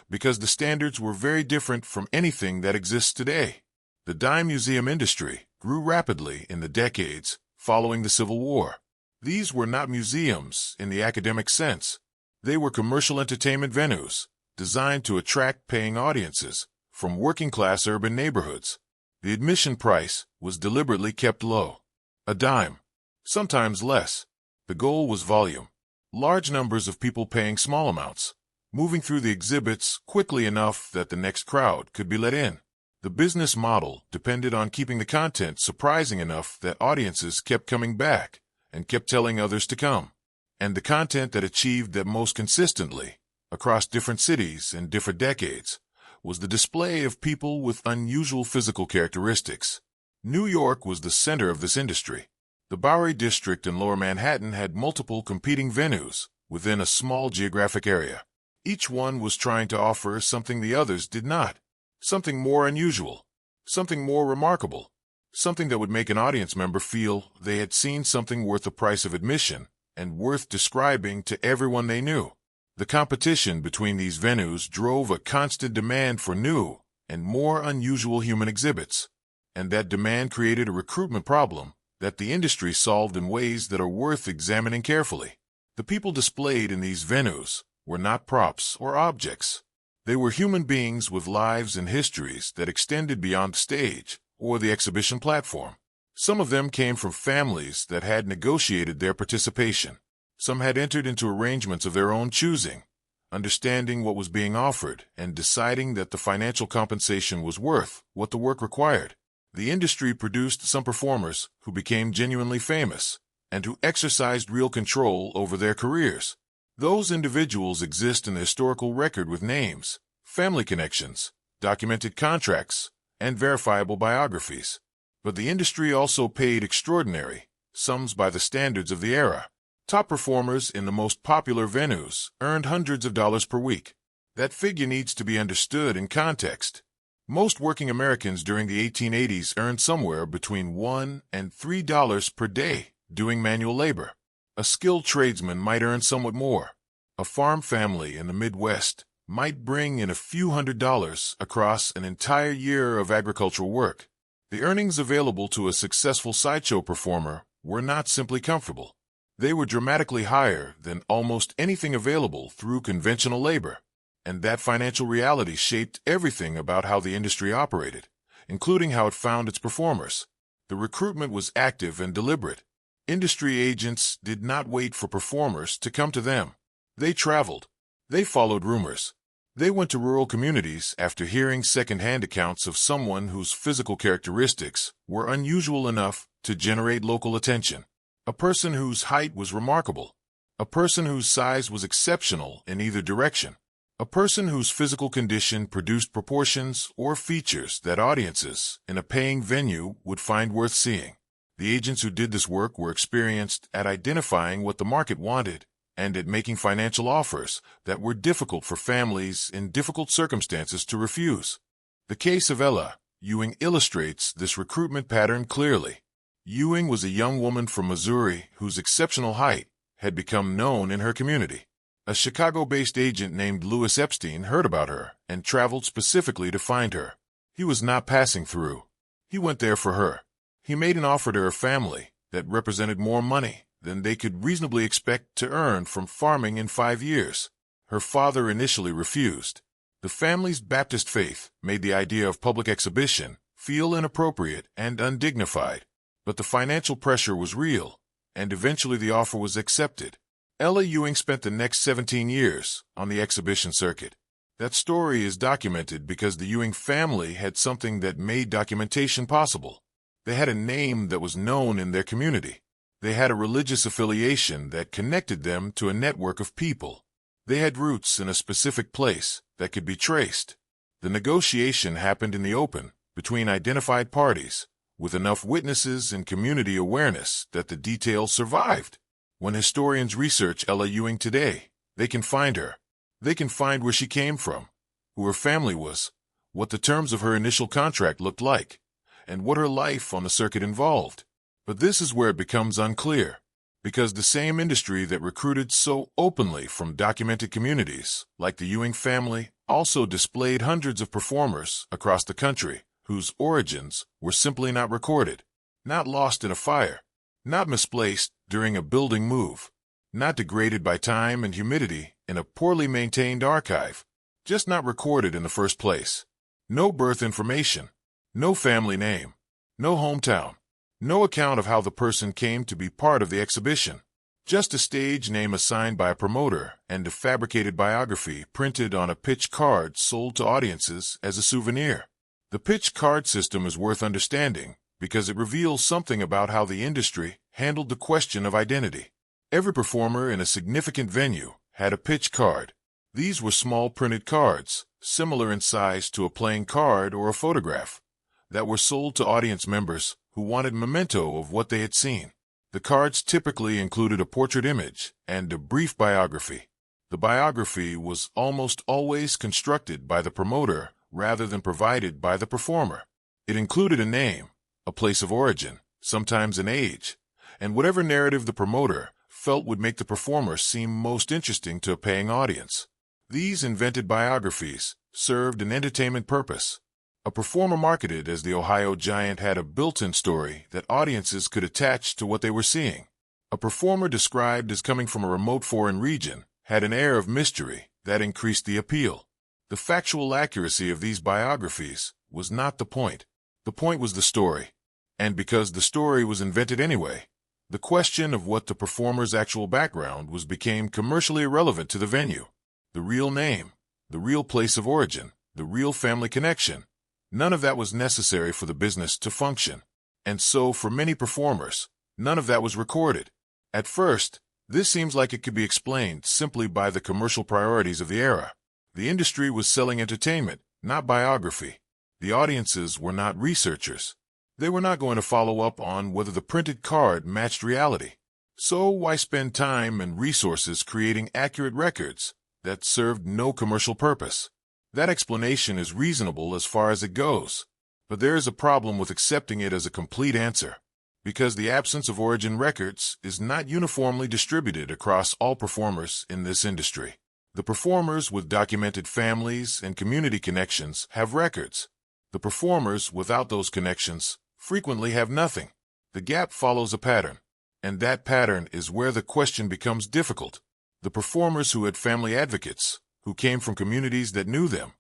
because the standards were very different from anything that exists today. The dime museum industry grew rapidly in the decades following the Civil War. These were not museums in the academic sense. They were commercial entertainment venues designed to attract paying audiences from working-class urban neighborhoods. The admission price was deliberately kept low. A dime, sometimes less. The goal was volume. Large numbers of people paying small amounts, moving through the exhibits quickly enough that the next crowd could be let in. The business model depended on keeping the content surprising enough that audiences kept coming back and kept telling others to come. And the content that achieved that most consistently, across different cities and different decades, was the display of people with unusual physical characteristics. New York was the center of this industry. The Bowery District in Lower Manhattan had multiple competing venues within a small geographic area. Each one was trying to offer something the others did not. something more unusual, something more remarkable, something that would make an audience member feel they had seen something worth the price of admission and worth describing to everyone they knew. The competition between these venues drove a constant demand for new and more unusual human exhibits, and that demand created a recruitment problem that the industry solved in ways that are worth examining carefully. The people displayed in these venues were not props or objects. They were human beings with lives and histories that extended beyond the stage or the exhibition platform. Some of them came from families that had negotiated their participation. Some had entered into arrangements of their own choosing, understanding what was being offered and deciding that the financial compensation was worth what the work required. The industry produced some performers who became genuinely famous and who exercised real control over their careers. Those individuals exist in the historical record with names, family connections, documented contracts, and verifiable biographies. But the industry also paid extraordinary sums by the standards of the era. Top performers in the most popular venues earned hundreds of dollars per week. That figure needs to be understood in context. Most working Americans during the 1880s earned somewhere between $1 and $3 per day doing manual labor. A skilled tradesman might earn somewhat more. A farm family in the Midwest might bring in a few $100s across an entire year of agricultural work. The earnings available to a successful sideshow performer were not simply comfortable. They were dramatically higher than almost anything available through conventional labor, and that financial reality shaped everything about how the industry operated, including how it found its performers. The recruitment was active and deliberate. Industry agents did not wait for performers to come to them. They traveled. They followed rumors. They went to rural communities after hearing second-hand accounts of someone whose physical characteristics were unusual enough to generate local attention. A person whose height was remarkable. A person whose size was exceptional in either direction. A person whose physical condition produced proportions or features that audiences in a paying venue would find worth seeing. The agents who did this work were experienced at identifying what the market wanted and at making financial offers that were difficult for families in difficult circumstances to refuse. The case of Ella Ewing illustrates this recruitment pattern clearly. Ewing was a young woman from Missouri whose exceptional height had become known in her community. A Chicago-based agent named Louis Epstein heard about her and traveled specifically to find her. He was not passing through. He went there for her. He made an offer to her family that represented more money than they could reasonably expect to earn from farming in 5 years. Her father initially refused. The family's Baptist faith made the idea of public exhibition feel inappropriate and undignified. But the financial pressure was real, and eventually the offer was accepted. Ella Ewing spent the next 17 years on the exhibition circuit. That story is documented because the Ewing family had something that made documentation possible. They had a name that was known in their community. They had a religious affiliation that connected them to a network of people. They had roots in a specific place that could be traced. The negotiation happened in the open between identified parties, with enough witnesses and community awareness that the details survived. When historians research Ella Ewing today, they can find her. They can find where she came from, who her family was, what the terms of her initial contract looked like, and what her life on the circuit involved. But this is where it becomes unclear, because the same industry that recruited so openly from documented communities, like the Ewing family, also displayed hundreds of performers across the country whose origins were simply not recorded, not lost in a fire, not misplaced during a building move, not degraded by time and humidity in a poorly maintained archive, just not recorded in the first place. No birth information, no family name, no hometown, no account of how the person came to be part of the exhibition, just a stage name assigned by a promoter and a fabricated biography printed on a pitch card sold to audiences as a souvenir. The pitch card system is worth understanding because it reveals something about how the industry handled the question of identity. Every performer in a significant venue had a pitch card. These were small printed cards, similar in size to a playing card or a photograph, that were sold to audience members who wanted memento of what they had seen. The cards typically included a portrait image and a brief biography. The biography was almost always constructed by the promoter rather than provided by the performer. It included a name, a place of origin, sometimes an age, and whatever narrative the promoter felt would make the performer seem most interesting to a paying audience. These invented biographies served an entertainment purpose. A performer marketed as the Ohio Giant had a built-in story that audiences could attach to what they were seeing. A performer described as coming from a remote foreign region had an air of mystery that increased the appeal. The factual accuracy of these biographies was not the point. The point was the story. And because the story was invented anyway, the question of what the performer's actual background was became commercially irrelevant to the venue. The real name, the real place of origin, the real family connection, none of that was necessary for the business to function. And so, for many performers, none of that was recorded. At first, this seems like it could be explained simply by the commercial priorities of the era. The industry was selling entertainment, not biography. The audiences were not researchers. They were not going to follow up on whether the printed card matched reality. So why spend time and resources creating accurate records that served no commercial purpose? That explanation is reasonable as far as it goes, but there is a problem with accepting it as a complete answer, because the absence of origin records is not uniformly distributed across all performers in this industry. The performers with documented families and community connections have records. The performers without those connections frequently have nothing. The gap follows a pattern, and that pattern is where the question becomes difficult. The performers who had family advocates, who came from communities that knew them,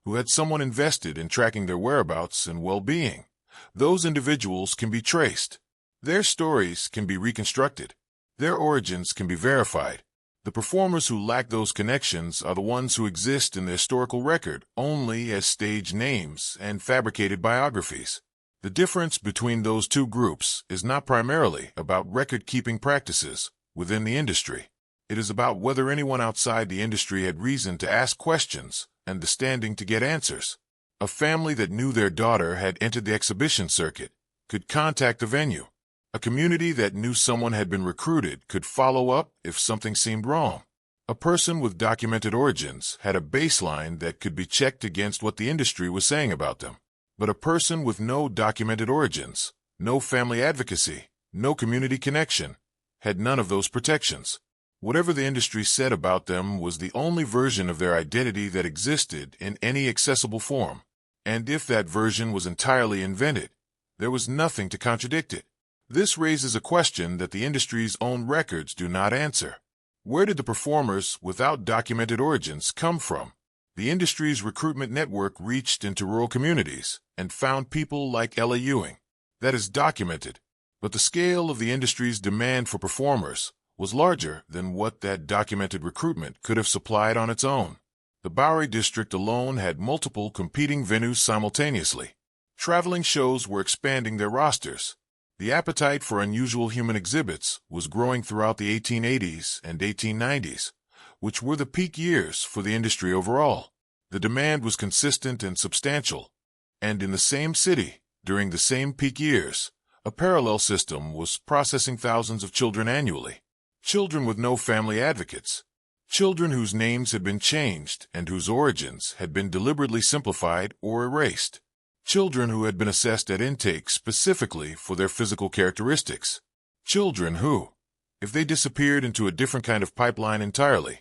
who had someone invested in tracking their whereabouts and well-being, those individuals can be traced. Their stories can be reconstructed. Their origins can be verified. The performers who lack those connections are the ones who exist in the historical record only as stage names and fabricated biographies. The difference between those two groups is not primarily about record-keeping practices within the industry. It is about whether anyone outside the industry had reason to ask questions and the standing to get answers. A family that knew their daughter had entered the exhibition circuit could contact the venue. A community that knew someone had been recruited could follow up if something seemed wrong. A person with documented origins had a baseline that could be checked against what the industry was saying about them. But a person with no documented origins, no family advocacy, no community connection, had none of those protections. Whatever the industry said about them was the only version of their identity that existed in any accessible form. And if that version was entirely invented, there was nothing to contradict it. This raises a question that the industry's own records do not answer. Where did the performers without documented origins come from? The industry's recruitment network reached into rural communities and found people like Ella Ewing. That is documented. But the scale of the industry's demand for performers was larger than what that documented recruitment could have supplied on its own. The Bowery District alone had multiple competing venues simultaneously. Traveling shows were expanding their rosters. The appetite for unusual human exhibits was growing throughout the 1880s and 1890s, which were the peak years for the industry overall. The demand was consistent and substantial. And in the same city, during the same peak years, a parallel system was processing thousands of children annually. Children with no family advocates. Children whose names had been changed and whose origins had been deliberately simplified or erased. Children who had been assessed at intake specifically for their physical characteristics. Children who, if they disappeared into a different kind of pipeline entirely,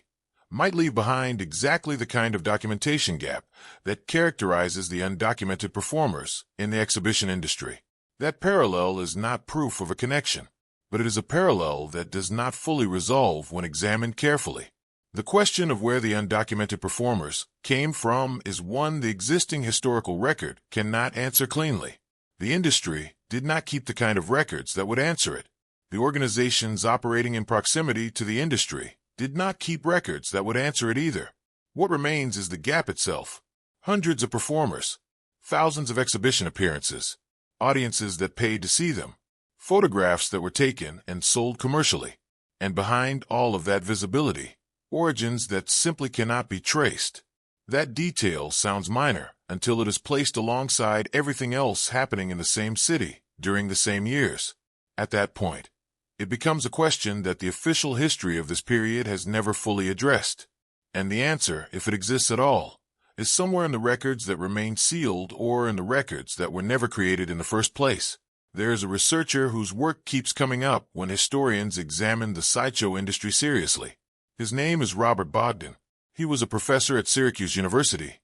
might leave behind exactly the kind of documentation gap that characterizes the undocumented performers in the exhibition industry. That parallel is not proof of a connection, but it is a parallel that does not fully resolve when examined carefully. The question of where the undocumented performers came from is one the existing historical record cannot answer cleanly. The industry did not keep the kind of records that would answer it. The organizations operating in proximity to the industry did not keep records that would answer it either. What remains is the gap itself. Hundreds of performers, thousands of exhibition appearances, audiences that paid to see them, photographs that were taken and sold commercially, and behind all of that visibility, origins that simply cannot be traced. That detail sounds minor until it is placed alongside everything else happening in the same city during the same years. At that point, it becomes a question that the official history of this period has never fully addressed. And the answer, if it exists at all, is somewhere in the records that remain sealed or in the records that were never created in the first place. There is a researcher whose work keeps coming up when historians examine the sideshow industry seriously. His name is Robert Bogdan. He was a professor at Syracuse University,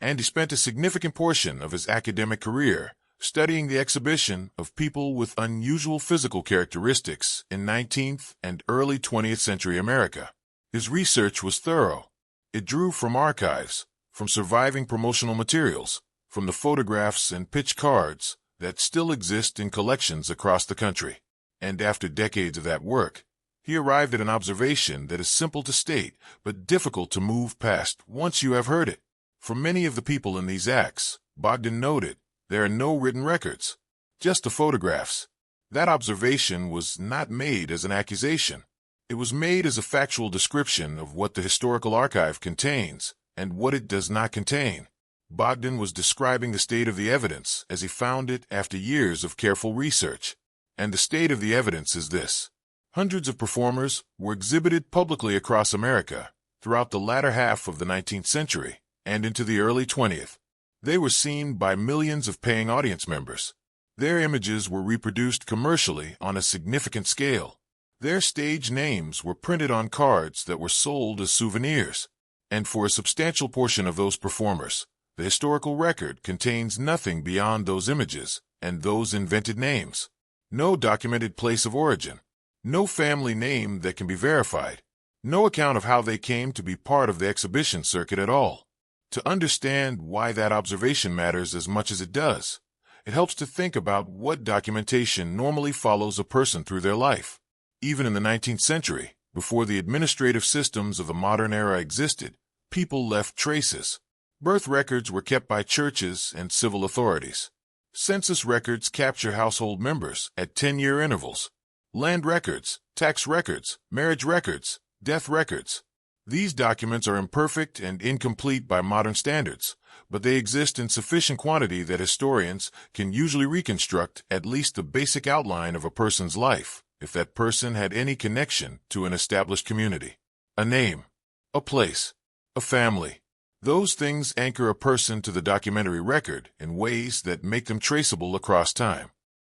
and he spent a significant portion of his academic career studying the exhibition of people with unusual physical characteristics in 19th and early 20th century America. His research was thorough. It drew from archives, from surviving promotional materials, from the photographs and pitch cards that still exist in collections across the country. And after decades of that work, he arrived at an observation that is simple to state but difficult to move past once you have heard it. For many of the people in these acts, Bogdan noted, there are no written records, just the photographs. That observation was not made as an accusation. It was made as a factual description of what the historical archive contains and what it does not contain. Bogdan was describing the state of the evidence as he found it after years of careful research. And the state of the evidence is this. Hundreds of performers were exhibited publicly across America throughout the latter half of the 19th century and into the early 20th. They were seen by millions of paying audience members. Their images were reproduced commercially on a significant scale. Their stage names were printed on cards that were sold as souvenirs. And for a substantial portion of those performers, the historical record contains nothing beyond those images and those invented names. No documented place of origin. No family name that can be verified. No account of how they came to be part of the exhibition circuit at all. To understand why that observation matters as much as it does, it helps to think about what documentation normally follows a person through their life. Even in the 19th century, before the administrative systems of the modern era existed, people left traces. Birth records were kept by churches and civil authorities. Census records capture household members at 10-year intervals. Land records, tax records, marriage records, death records. These documents are imperfect and incomplete by modern standards, but they exist in sufficient quantity that historians can usually reconstruct at least the basic outline of a person's life, if that person had any connection to an established community. A name, a place, a family. Those things anchor a person to the documentary record in ways that make them traceable across time.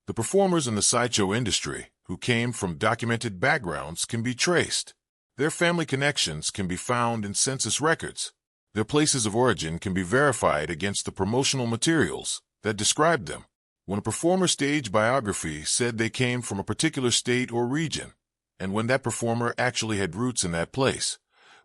The performers in the sideshow industry who came from documented backgrounds can be traced. Their family connections can be found in census records. Their places of origin can be verified against the promotional materials that describe them. When a performer's stage biography said they came from a particular state or region, and when that performer actually had roots in that place,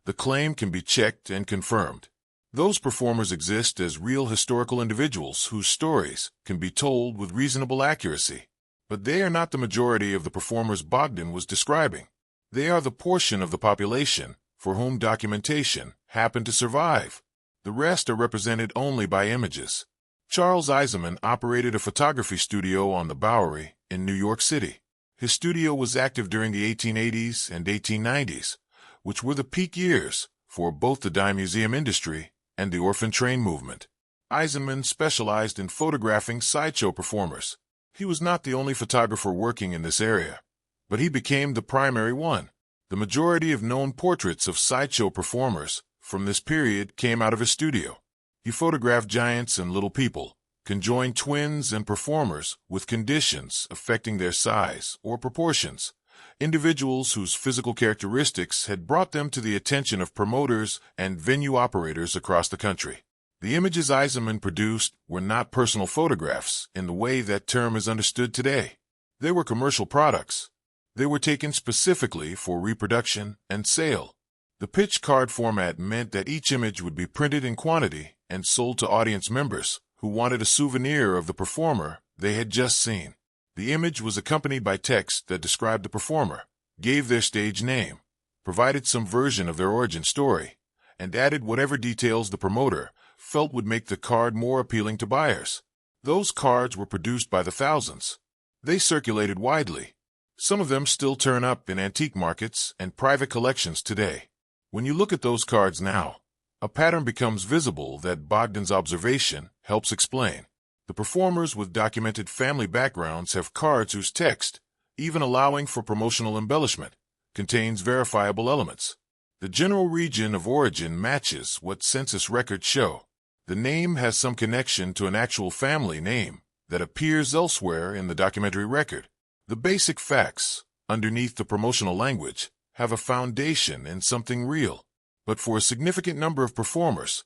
the claim can be checked and confirmed. Those performers exist as real historical individuals whose stories can be told with reasonable accuracy. But they are not the majority of the performers Bogdan was describing. They are the portion of the population for whom documentation happened to survive. The rest are represented only by images. Charles Eisenman operated a photography studio on the Bowery in New York City. His studio was active during the 1880s and 1890s, which were the peak years for both the dime museum industry and the orphan train movement. Eisenman specialized in photographing sideshow performers. He was not the only photographer working in this area, but he became the primary one. The majority of known portraits of sideshow performers from this period came out of his studio. He photographed giants and little people, conjoined twins and performers with conditions affecting their size or proportions, individuals whose physical characteristics had brought them to the attention of promoters and venue operators across the country. The images Eisenman produced were not personal photographs in the way that term is understood today. They were commercial products. They were taken specifically for reproduction and sale. The pitch card format meant that each image would be printed in quantity and sold to audience members who wanted a souvenir of the performer they had just seen. The image was accompanied by text that described the performer, gave their stage name, provided some version of their origin story, and added whatever details the promoter felt would make the card more appealing to buyers. Those cards were produced by the thousands. They circulated widely. Some of them still turn up in antique markets and private collections today. When you look at those cards now, a pattern becomes visible that Bogdan's observation helps explain. The performers with documented family backgrounds have cards whose text, even allowing for promotional embellishment, contains verifiable elements. The general region of origin matches what census records show. The name has some connection to an actual family name that appears elsewhere in the documentary record. The basic facts, underneath the promotional language, have a foundation in something real. But for a significant number of performers,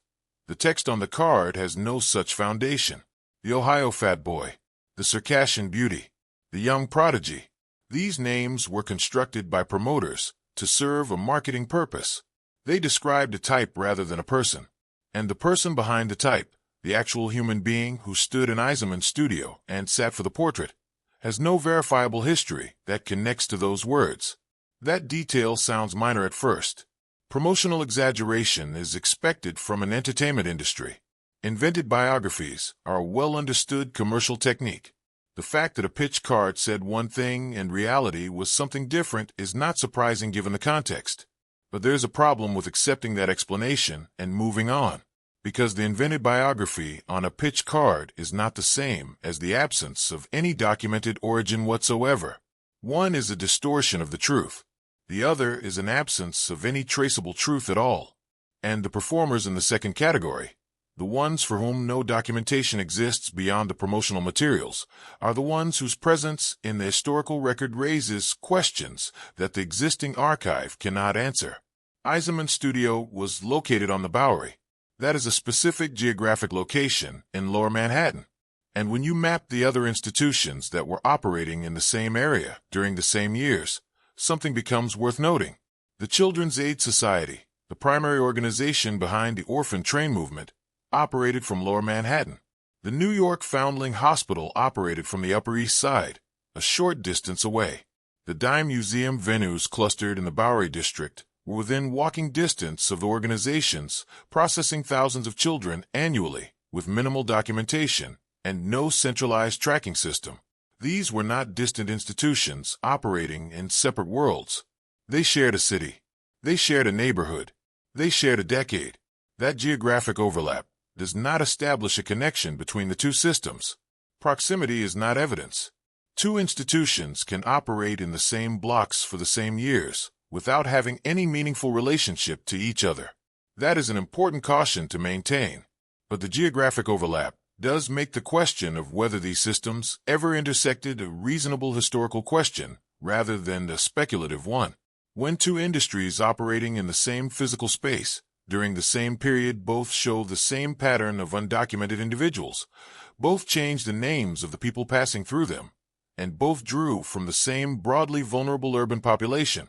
the text on the card has no such foundation. The Ohio Fat Boy, the Circassian Beauty, the Young Prodigy. These names were constructed by promoters to serve a marketing purpose. They described a type rather than a person. And the person behind the type, the actual human being who stood in Eisenman's studio and sat for the portrait, has no verifiable history that connects to those words. That detail sounds minor at first. Promotional exaggeration is expected from an entertainment industry. Invented biographies are a well-understood commercial technique. The fact that a pitch card said one thing and reality was something different is not surprising given the context. But there's a problem with accepting that explanation and moving on, because the invented biography on a pitch card is not the same as the absence of any documented origin whatsoever. One is a distortion of the truth. The other is an absence of any traceable truth at all. And the performers in the second category, the ones for whom no documentation exists beyond the promotional materials, are the ones whose presence in the historical record raises questions that the existing archive cannot answer. Eisenman's studio was located on the Bowery. That is a specific geographic location in Lower Manhattan. And when you map the other institutions that were operating in the same area during the same years, something becomes worth noting. The Children's Aid Society, the primary organization behind the orphan train movement, operated from Lower Manhattan. The New York Foundling Hospital operated from the Upper East Side, a short distance away. The dime museum venues clustered in the Bowery district were within walking distance of the organizations processing thousands of children annually with minimal documentation and no centralized tracking system. These were not distant institutions operating in separate worlds. They shared a city. They shared a neighborhood. They shared a decade. That geographic overlap does not establish a connection between the two systems. Proximity is not evidence. Two institutions can operate in the same blocks for the same years without having any meaningful relationship to each other. That is an important caution to maintain. But the geographic overlap does make the question of whether these systems ever intersected a reasonable historical question rather than a speculative one. When two industries operating in the same physical space during the same period both show the same pattern of undocumented individuals, both change the names of the people passing through them, and both drew from the same broadly vulnerable urban population,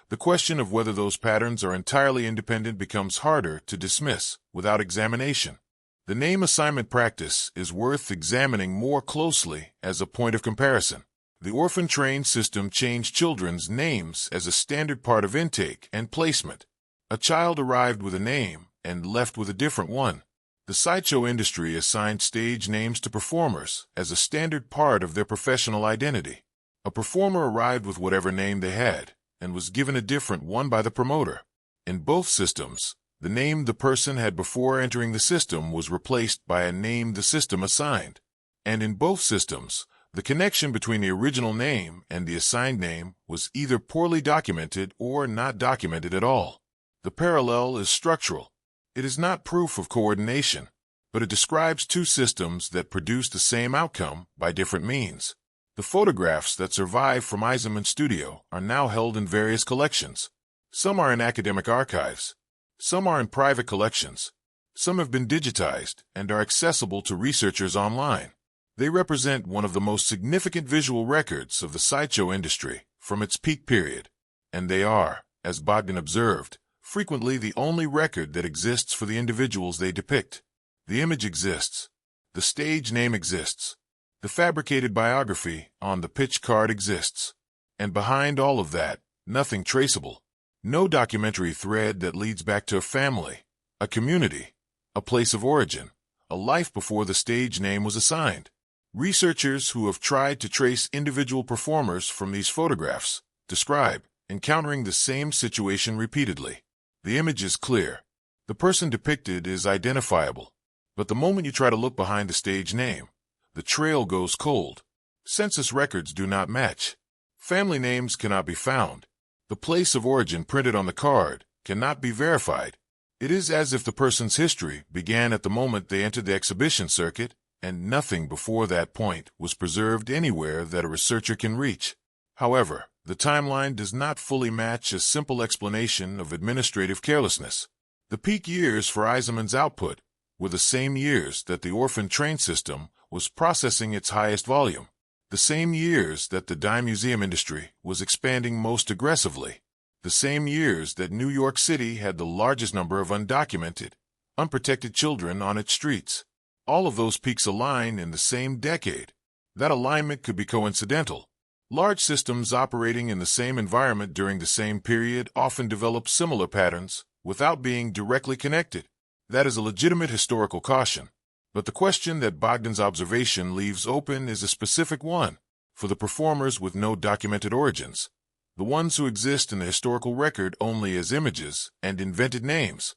the question of whether those patterns are entirely independent becomes harder to dismiss without examination. The name assignment practice is worth examining more closely as a point of comparison. The orphan train system changed children's names as a standard part of intake and placement. A child arrived with a name and left with a different one. The sideshow industry assigned stage names to performers as a standard part of their professional identity. A performer arrived with whatever name they had and was given a different one by the promoter. In both systems, the name the person had before entering the system was replaced by a name the system assigned. And in both systems, the connection between the original name and the assigned name was either poorly documented or not documented at all. The parallel is structural. It is not proof of coordination, but it describes two systems that produce the same outcome by different means. The photographs that survive from Eisenman's studio are now held in various collections. Some are in academic archives. Some are in private collections. Some have been digitized and are accessible to researchers online. They represent one of the most significant visual records of the sideshow industry from its peak period. And they are, as Bogdan observed, frequently the only record that exists for the individuals they depict. The image exists. The stage name exists. The fabricated biography on the pitch card exists. And behind all of that, nothing traceable. No documentary thread that leads back to a family, a community, a place of origin, a life before the stage name was assigned. Researchers who have tried to trace individual performers from these photographs describe encountering the same situation repeatedly. The image is clear. The person depicted is identifiable. But the moment you try to look behind the stage name, the trail goes cold. Census records do not match. Family names cannot be found. The place of origin printed on the card cannot be verified. It is as if the person's history began at the moment they entered the exhibition circuit, and nothing before that point was preserved anywhere that a researcher can reach. However, the timeline does not fully match a simple explanation of administrative carelessness. The peak years for Eisenman's output were the same years that the orphan train system was processing its highest volume, the same years that the dime museum industry was expanding most aggressively, the same years that New York City had the largest number of undocumented, unprotected children on its streets. All of those peaks align in the same decade. That alignment could be coincidental. Large systems operating in the same environment during the same period often develop similar patterns without being directly connected. That is a legitimate historical caution. But the question that Bogdan's observation leaves open is a specific one. For the performers with no documented origins, the ones who exist in the historical record only as images and invented names,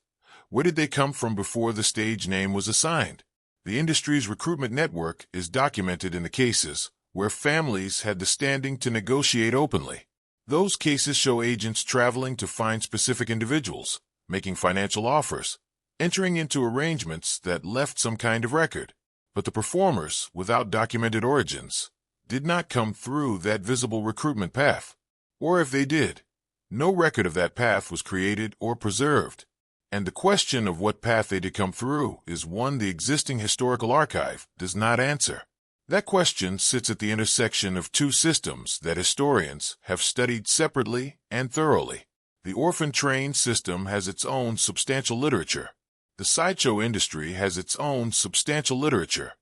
where did they come from before the stage name was assigned? The industry's recruitment network is documented in the cases where families had the standing to negotiate openly. Those cases show agents traveling to find specific individuals, making financial offers, entering into arrangements that left some kind of record. But the performers, without documented origins, did not come through that visible recruitment path. Or if they did, no record of that path was created or preserved. And the question of what path they did come through is one the existing historical archive does not answer. That question sits at the intersection of two systems that historians have studied separately and thoroughly. The orphan train system has its own substantial literature. The sideshow industry has its own substantial literature.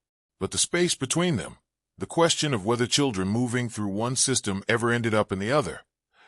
But the space between them, the question of whether children moving through one system ever ended up in the other,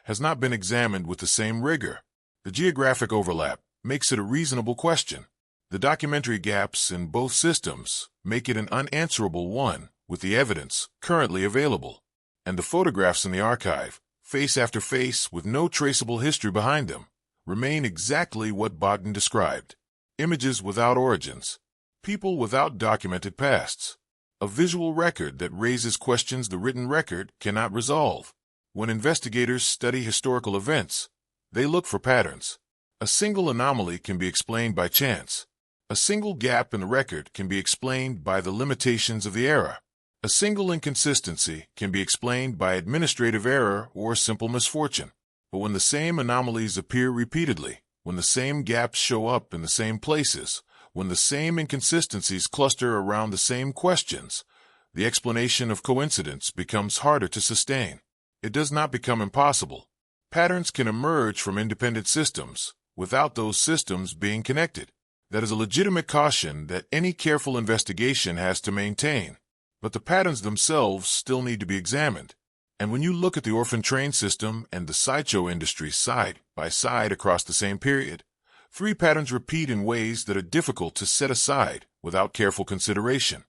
has not been examined with the same rigor. The geographic overlap makes it a reasonable question. The documentary gaps in both systems make it an unanswerable one with the evidence currently available. And the photographs in the archive, face after face with no traceable history behind them, remain exactly what Bogdan described. Images without origins, people without documented pasts, a visual record that raises questions the written record cannot resolve. When investigators study historical events, they look for patterns. A single anomaly can be explained by chance. A single gap in the record can be explained by the limitations of the era. A single inconsistency can be explained by administrative error or simple misfortune. But when the same anomalies appear repeatedly, when the same gaps show up in the same places, when the same inconsistencies cluster around the same questions, the explanation of coincidence becomes harder to sustain. It does not become impossible. Patterns can emerge from independent systems without those systems being connected. That is a legitimate caution that any careful investigation has to maintain. But the patterns themselves still need to be examined. And when you look at the orphan train system and the sideshow industry side by side across the same period, three patterns repeat in ways that are difficult to set aside without careful consideration.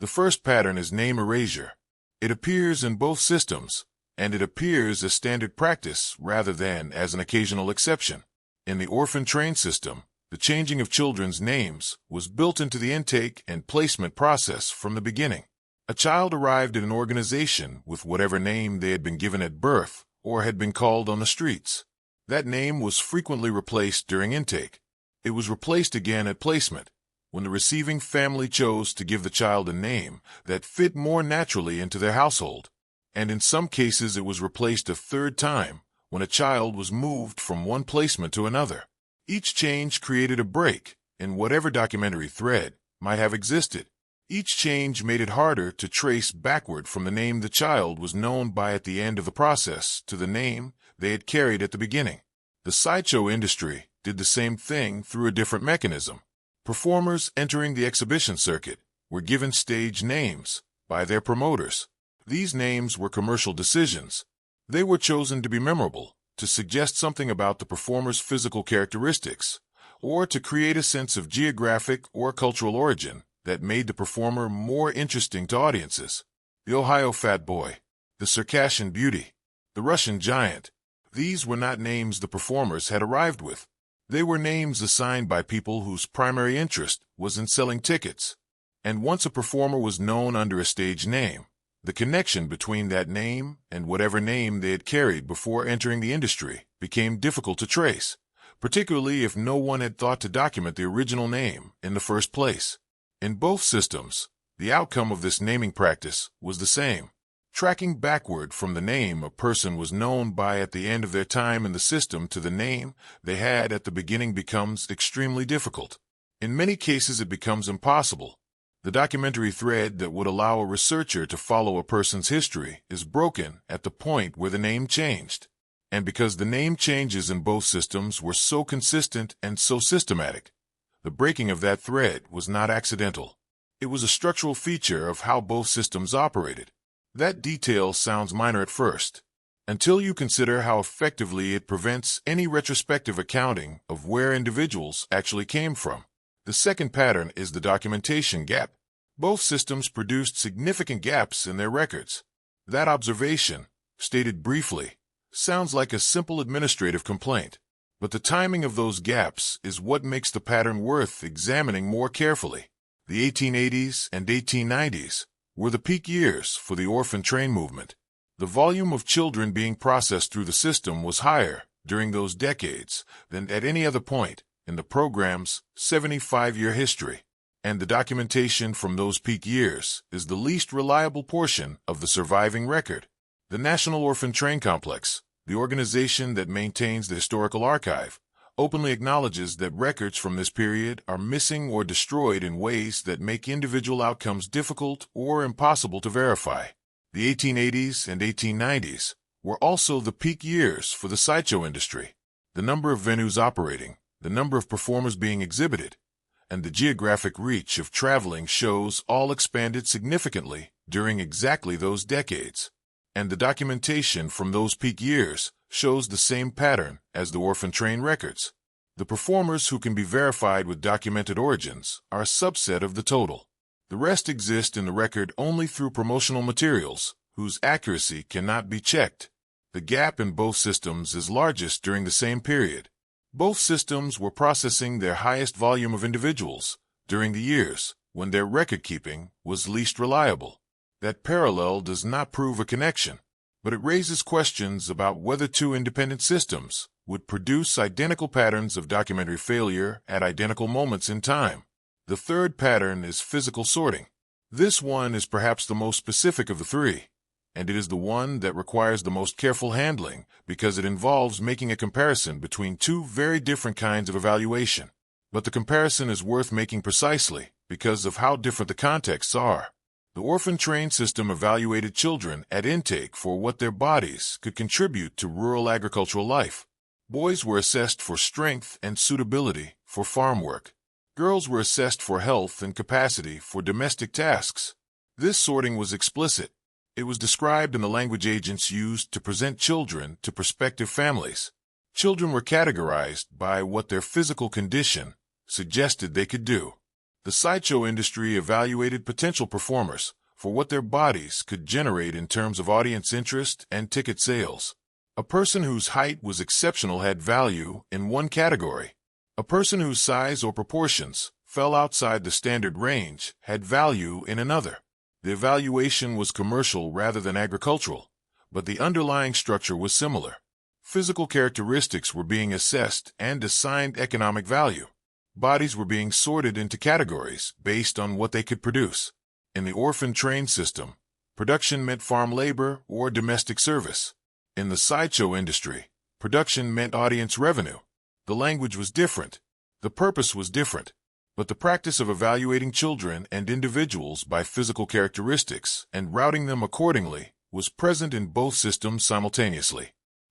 The first pattern is name erasure. It appears in both systems, and it appears as standard practice rather than as an occasional exception. In the orphan train system, the changing of children's names was built into the intake and placement process from the beginning. A child arrived at an organization with whatever name they had been given at birth or had been called on the streets. That name was frequently replaced during intake. It was replaced again at placement, when the receiving family chose to give the child a name that fit more naturally into their household. And in some cases it was replaced a third time when a child was moved from one placement to another. Each change created a break in whatever documentary thread might have existed. Each change made it harder to trace backward from the name the child was known by at the end of the process to the name they had carried at the beginning. The sideshow industry did the same thing through a different mechanism. Performers entering the exhibition circuit were given stage names by their promoters. These names were commercial decisions. They were chosen to be memorable, to suggest something about the performer's physical characteristics, or to create a sense of geographic or cultural origin that made the performer more interesting to audiences. The Ohio Fat Boy, the Circassian Beauty, the Russian Giant. These were not names the performers had arrived with. They were names assigned by people whose primary interest was in selling tickets. And once a performer was known under a stage name, the connection between that name and whatever name they had carried before entering the industry became difficult to trace. particularly if no one had thought to document the original name in the first place. In both systems, the outcome of this naming practice was the same. Tracking backward from the name a person was known by at the end of their time in the system to the name they had at the beginning becomes extremely difficult. In many cases, it becomes impossible. The documentary thread that would allow a researcher to follow a person's history is broken at the point where the name changed. And because the name changes in both systems were so consistent and so systematic, the breaking of that thread was not accidental. It was a structural feature of how both systems operated. That detail sounds minor at first, until you consider how effectively it prevents any retrospective accounting of where individuals actually came from. The second pattern is the documentation gap. Both systems produced significant gaps in their records. That observation, stated briefly, sounds like a simple administrative complaint, but the timing of those gaps is what makes the pattern worth examining more carefully. The 1880s and 1890s were the peak years for the orphan train movement. The volume of children being processed through the system was higher during those decades than at any other point in the program's 75-year history, and the documentation from those peak years is the least reliable portion of the surviving record. The National Orphan Train Complex, the organization that maintains the historical archive, openly acknowledges that records from this period are missing or destroyed in ways that make individual outcomes difficult or impossible to verify. The 1880s and 1890s were also the peak years for the sideshow industry. The number of venues operating, the number of performers being exhibited, and the geographic reach of traveling shows all expanded significantly during exactly those decades. And the documentation from those peak years shows the same pattern as the orphan train records. The performers who can be verified with documented origins are a subset of the total. The rest exist in the record only through promotional materials, whose accuracy cannot be checked. The gap in both systems is largest during the same period. Both systems were processing their highest volume of individuals during the years when their record-keeping was least reliable. That parallel does not prove a connection, but it raises questions about whether two independent systems would produce identical patterns of documentary failure at identical moments in time. The third pattern is physical sorting. This one is perhaps the most specific of the three, and it is the one that requires the most careful handling because it involves making a comparison between two very different kinds of evaluation. But the comparison is worth making precisely because of how different the contexts are. The orphan train system evaluated children at intake for what their bodies could contribute to rural agricultural life. Boys were assessed for strength and suitability for farm work. Girls were assessed for health and capacity for domestic tasks. This sorting was explicit. It was described in the language agents used to present children to prospective families. Children were categorized by what their physical condition suggested they could do. The sideshow industry evaluated potential performers for what their bodies could generate in terms of audience interest and ticket sales. A person whose height was exceptional had value in one category. A person whose size or proportions fell outside the standard range had value in another. The evaluation was commercial rather than agricultural, but the underlying structure was similar. Physical characteristics were being assessed and assigned economic value. Bodies were being sorted into categories based on what they could produce. In the orphan train system, production meant farm labor or domestic service. In the sideshow industry, production meant audience revenue. The language was different. The purpose was different. But the practice of evaluating children and individuals by physical characteristics and routing them accordingly was present in both systems simultaneously.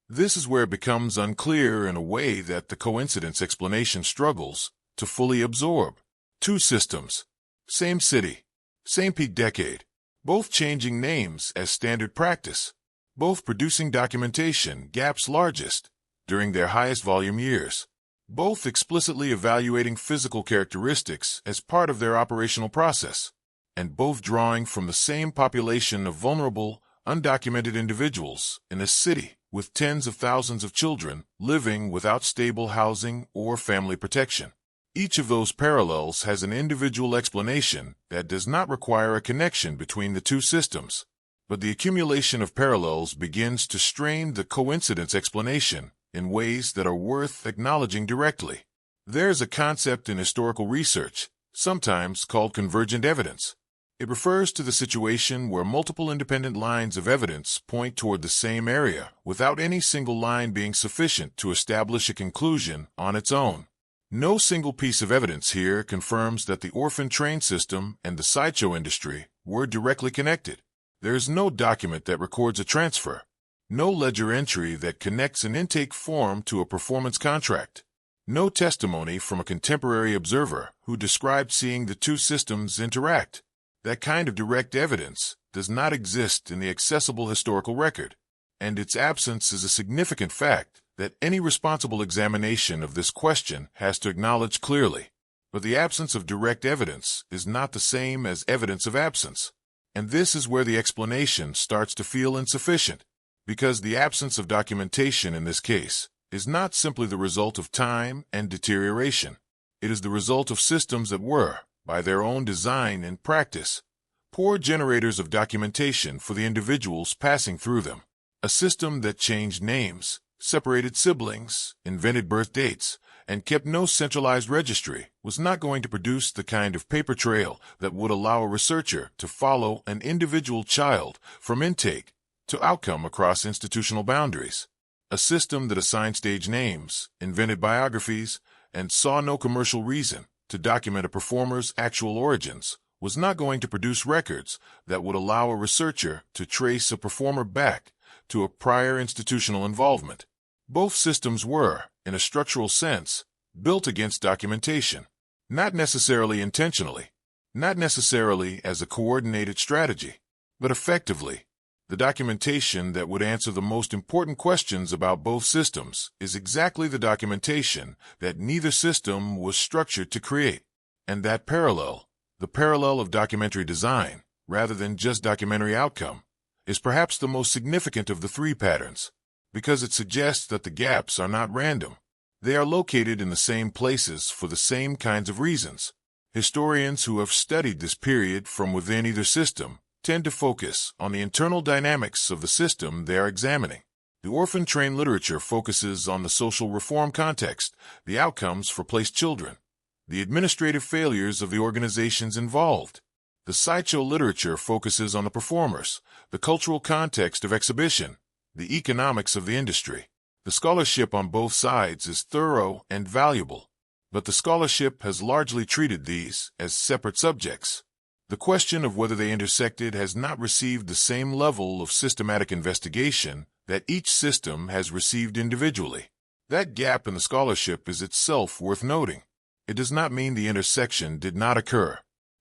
This is where it becomes unclear in a way that the coincidence explanation struggles to fully absorb. Two systems, same city, same peak decade, both changing names as standard practice, both producing documentation gaps largest during their highest volume years, both explicitly evaluating physical characteristics as part of their operational process, and both drawing from the same population of vulnerable, undocumented individuals in a city with tens of thousands of children living without stable housing or family protection. Each of those parallels has an individual explanation that does not require a connection between the two systems, but the accumulation of parallels begins to strain the coincidence explanation in ways that are worth acknowledging directly. There's a concept in historical research, sometimes called convergent evidence. It refers to the situation where multiple independent lines of evidence point toward the same area without any single line being sufficient to establish a conclusion on its own. No single piece of evidence here confirms that the orphan train system and the sideshow industry were directly connected. There's no document that records a transfer, no ledger entry that connects an intake form to a performance contract, no testimony from a contemporary observer who described seeing the two systems interact. That kind of direct evidence does not exist in the accessible historical record, and its absence is a significant fact that any responsible examination of this question has to acknowledge clearly. But the absence of direct evidence is not the same as evidence of absence, and this is where the explanation starts to feel insufficient, because the absence of documentation in this case is not simply the result of time and deterioration. It is the result of systems that were, by their own design and practice, poor generators of documentation for the individuals passing through them. A system that changed names, separated siblings, invented birth dates, and kept no centralized registry was not going to produce the kind of paper trail that would allow a researcher to follow an individual child from intake to outcome across institutional boundaries. A system that assigned stage names, invented biographies, and saw no commercial reason to document a performer's actual origins was not going to produce records that would allow a researcher to trace a performer back to a prior institutional involvement. Both systems were, in a structural sense, built against documentation, not necessarily intentionally, not necessarily as a coordinated strategy, but effectively. The documentation that would answer the most important questions about both systems is exactly the documentation that neither system was structured to create. And that parallel, the parallel of documentary design, rather than just documentary outcome, is perhaps the most significant of the three patterns, because it suggests that the gaps are not random. They are located in the same places for the same kinds of reasons. Historians who have studied this period from within either system tend to focus on the internal dynamics of the system they are examining. The orphan train literature focuses on the social reform context, the outcomes for placed children, the administrative failures of the organizations involved. The sideshow literature focuses on the performers, the cultural context of exhibition, the economics of the industry. The scholarship on both sides is thorough and valuable, but the scholarship has largely treated these as separate subjects. The question of whether they intersected has not received the same level of systematic investigation that each system has received individually. That gap in the scholarship is itself worth noting. It does not mean the intersection did not occur.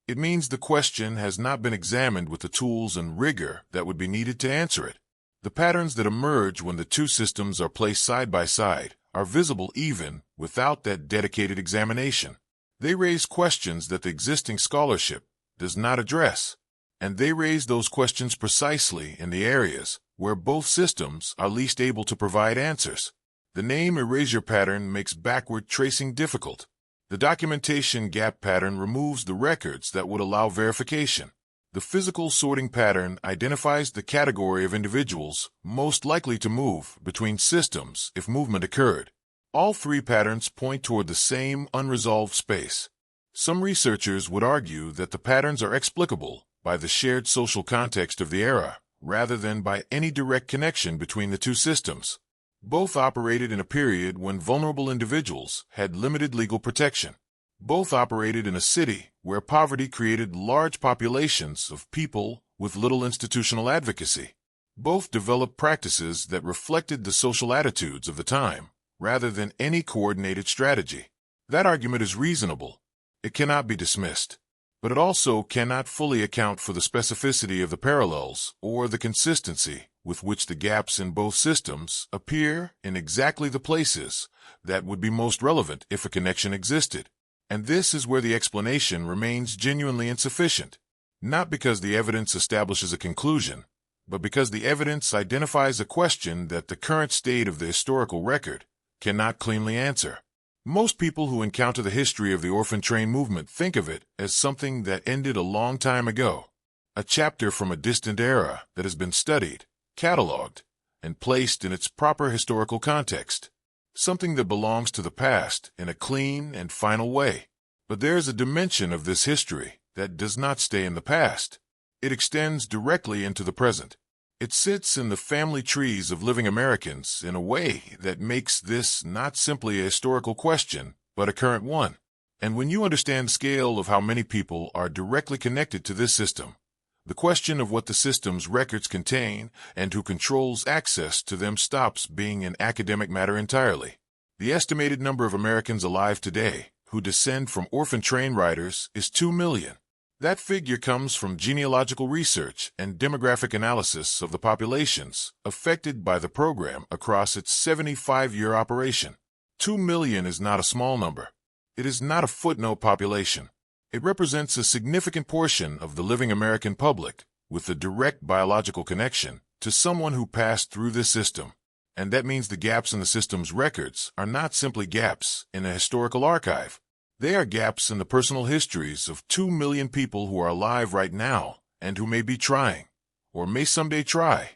It means the question has not been examined with the tools and rigor that would be needed to answer it. The patterns that emerge when the two systems are placed side by side are visible even without that dedicated examination. They raise questions that the existing scholarship does not address, and they raise those questions precisely in the areas where both systems are least able to provide answers. The name erasure pattern makes backward tracing difficult. The documentation gap pattern removes the records that would allow verification. The physical sorting pattern identifies the category of individuals most likely to move between systems if movement occurred. All three patterns point toward the same unresolved space. Some researchers would argue that the patterns are explicable by the shared social context of the era, rather than by any direct connection between the two systems. Both operated in a period when vulnerable individuals had limited legal protection. Both operated in a city where poverty created large populations of people with little institutional advocacy. Both developed practices that reflected the social attitudes of the time, rather than any coordinated strategy. That argument is reasonable. It cannot be dismissed, but it also cannot fully account for the specificity of the parallels or the consistency with which the gaps in both systems appear in exactly the places that would be most relevant if a connection existed. And this is where the explanation remains genuinely insufficient, not because the evidence establishes a conclusion, but because the evidence identifies a question that the current state of the historical record cannot cleanly answer. Most people who encounter the history of the orphan train movement think of it as something that ended a long time ago, a chapter from a distant era that has been studied, cataloged, and placed in its proper historical context. something that belongs to the past in a clean and final way. But there's a dimension of this history that does not stay in the past. It extends directly into the present. It sits in the family trees of living Americans in a way that makes this not simply a historical question, but a current one. And when you understand the scale of how many people are directly connected to this system, the question of what the system's records contain and who controls access to them stops being an academic matter entirely. The estimated number of Americans alive today who descend from orphan train riders is 2 million. That figure comes from genealogical research and demographic analysis of the populations affected by the program across its 75-year operation. 2 million is not a small number. It is not a footnote population. It represents a significant portion of the living American public with a direct biological connection to someone who passed through this system. And that means the gaps in the system's records are not simply gaps in a historical archive. They are gaps in the personal histories of 2 million people who are alive right now and who may be trying, or may someday try,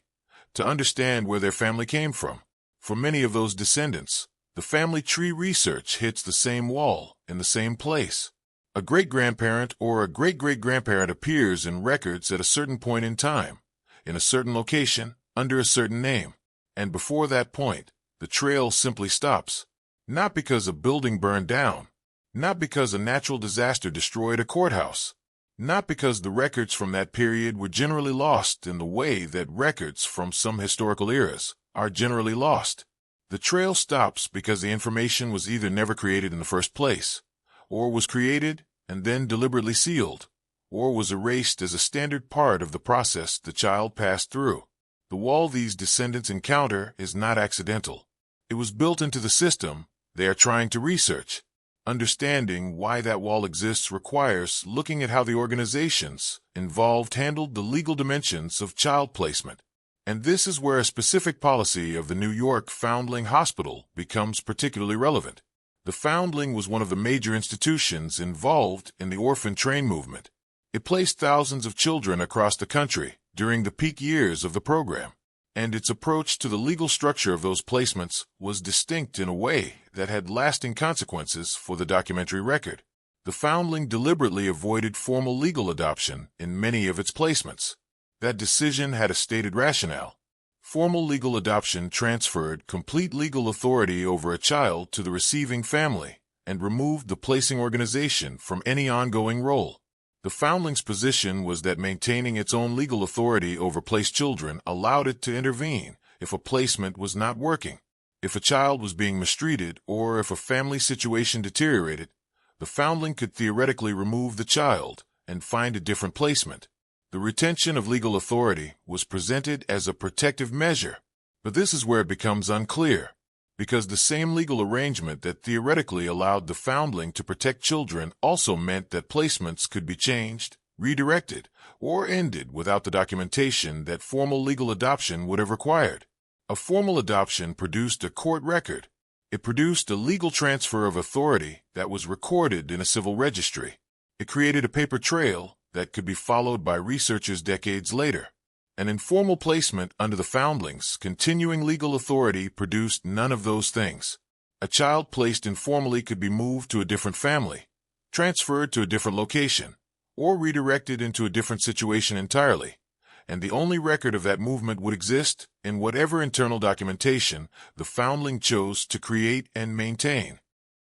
to understand where their family came from. For many of those descendants, the family tree research hits the same wall in the same place. A great-grandparent or a great-great-grandparent appears in records at a certain point in time, in a certain location, under a certain name. And before that point, the trail simply stops. Not because a building burned down, not because a natural disaster destroyed a courthouse, not because the records from that period were generally lost in the way that records from some historical eras are generally lost. The trail stops because the information was either never created in the first place, or was created and then deliberately sealed, or was erased as a standard part of the process the child passed through. The wall these descendants encounter is not accidental. It was built into the system they are trying to research. Understanding why that wall exists requires looking at how the organizations involved handled the legal dimensions of child placement. And this is where a specific policy of the New York Foundling Hospital becomes particularly relevant. The Foundling was one of the major institutions involved in the orphan train movement. It placed thousands of children across the country during the peak years of the program, and its approach to the legal structure of those placements was distinct in a way that had lasting consequences for the documentary record. The Foundling deliberately avoided formal legal adoption in many of its placements. That decision had a stated rationale. Formal legal adoption transferred complete legal authority over a child to the receiving family and removed the placing organization from any ongoing role. The Foundling's position was that maintaining its own legal authority over placed children allowed it to intervene if a placement was not working. If a child was being mistreated or if a family situation deteriorated, the Foundling could theoretically remove the child and find a different placement. The retention of legal authority was presented as a protective measure, but this is where it becomes unclear, because the same legal arrangement that theoretically allowed the Foundling to protect children also meant that placements could be changed, redirected, or ended without the documentation that formal legal adoption would have required. A formal adoption produced a court record. It produced a legal transfer of authority that was recorded in a civil registry. It created a paper trail that could be followed by researchers decades later. An informal placement under the Foundling's continuing legal authority produced none of those things. A child placed informally could be moved to a different family, transferred to a different location, or redirected into a different situation entirely, and the only record of that movement would exist in whatever internal documentation the Foundling chose to create and maintain.